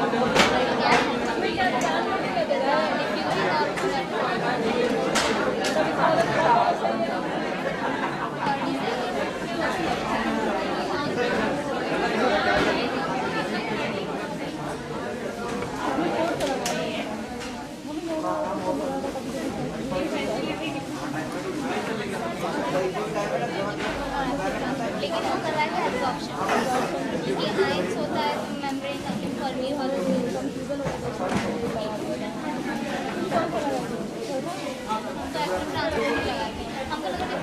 लेकिन वो कर रहा है एब्जॉर्प्शन, क्योंकि आइंस होता है मेम्ब्रेन का इनफॉर्मी वाला कंफ्यूजन होता है हमको लगा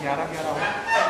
ग्यारह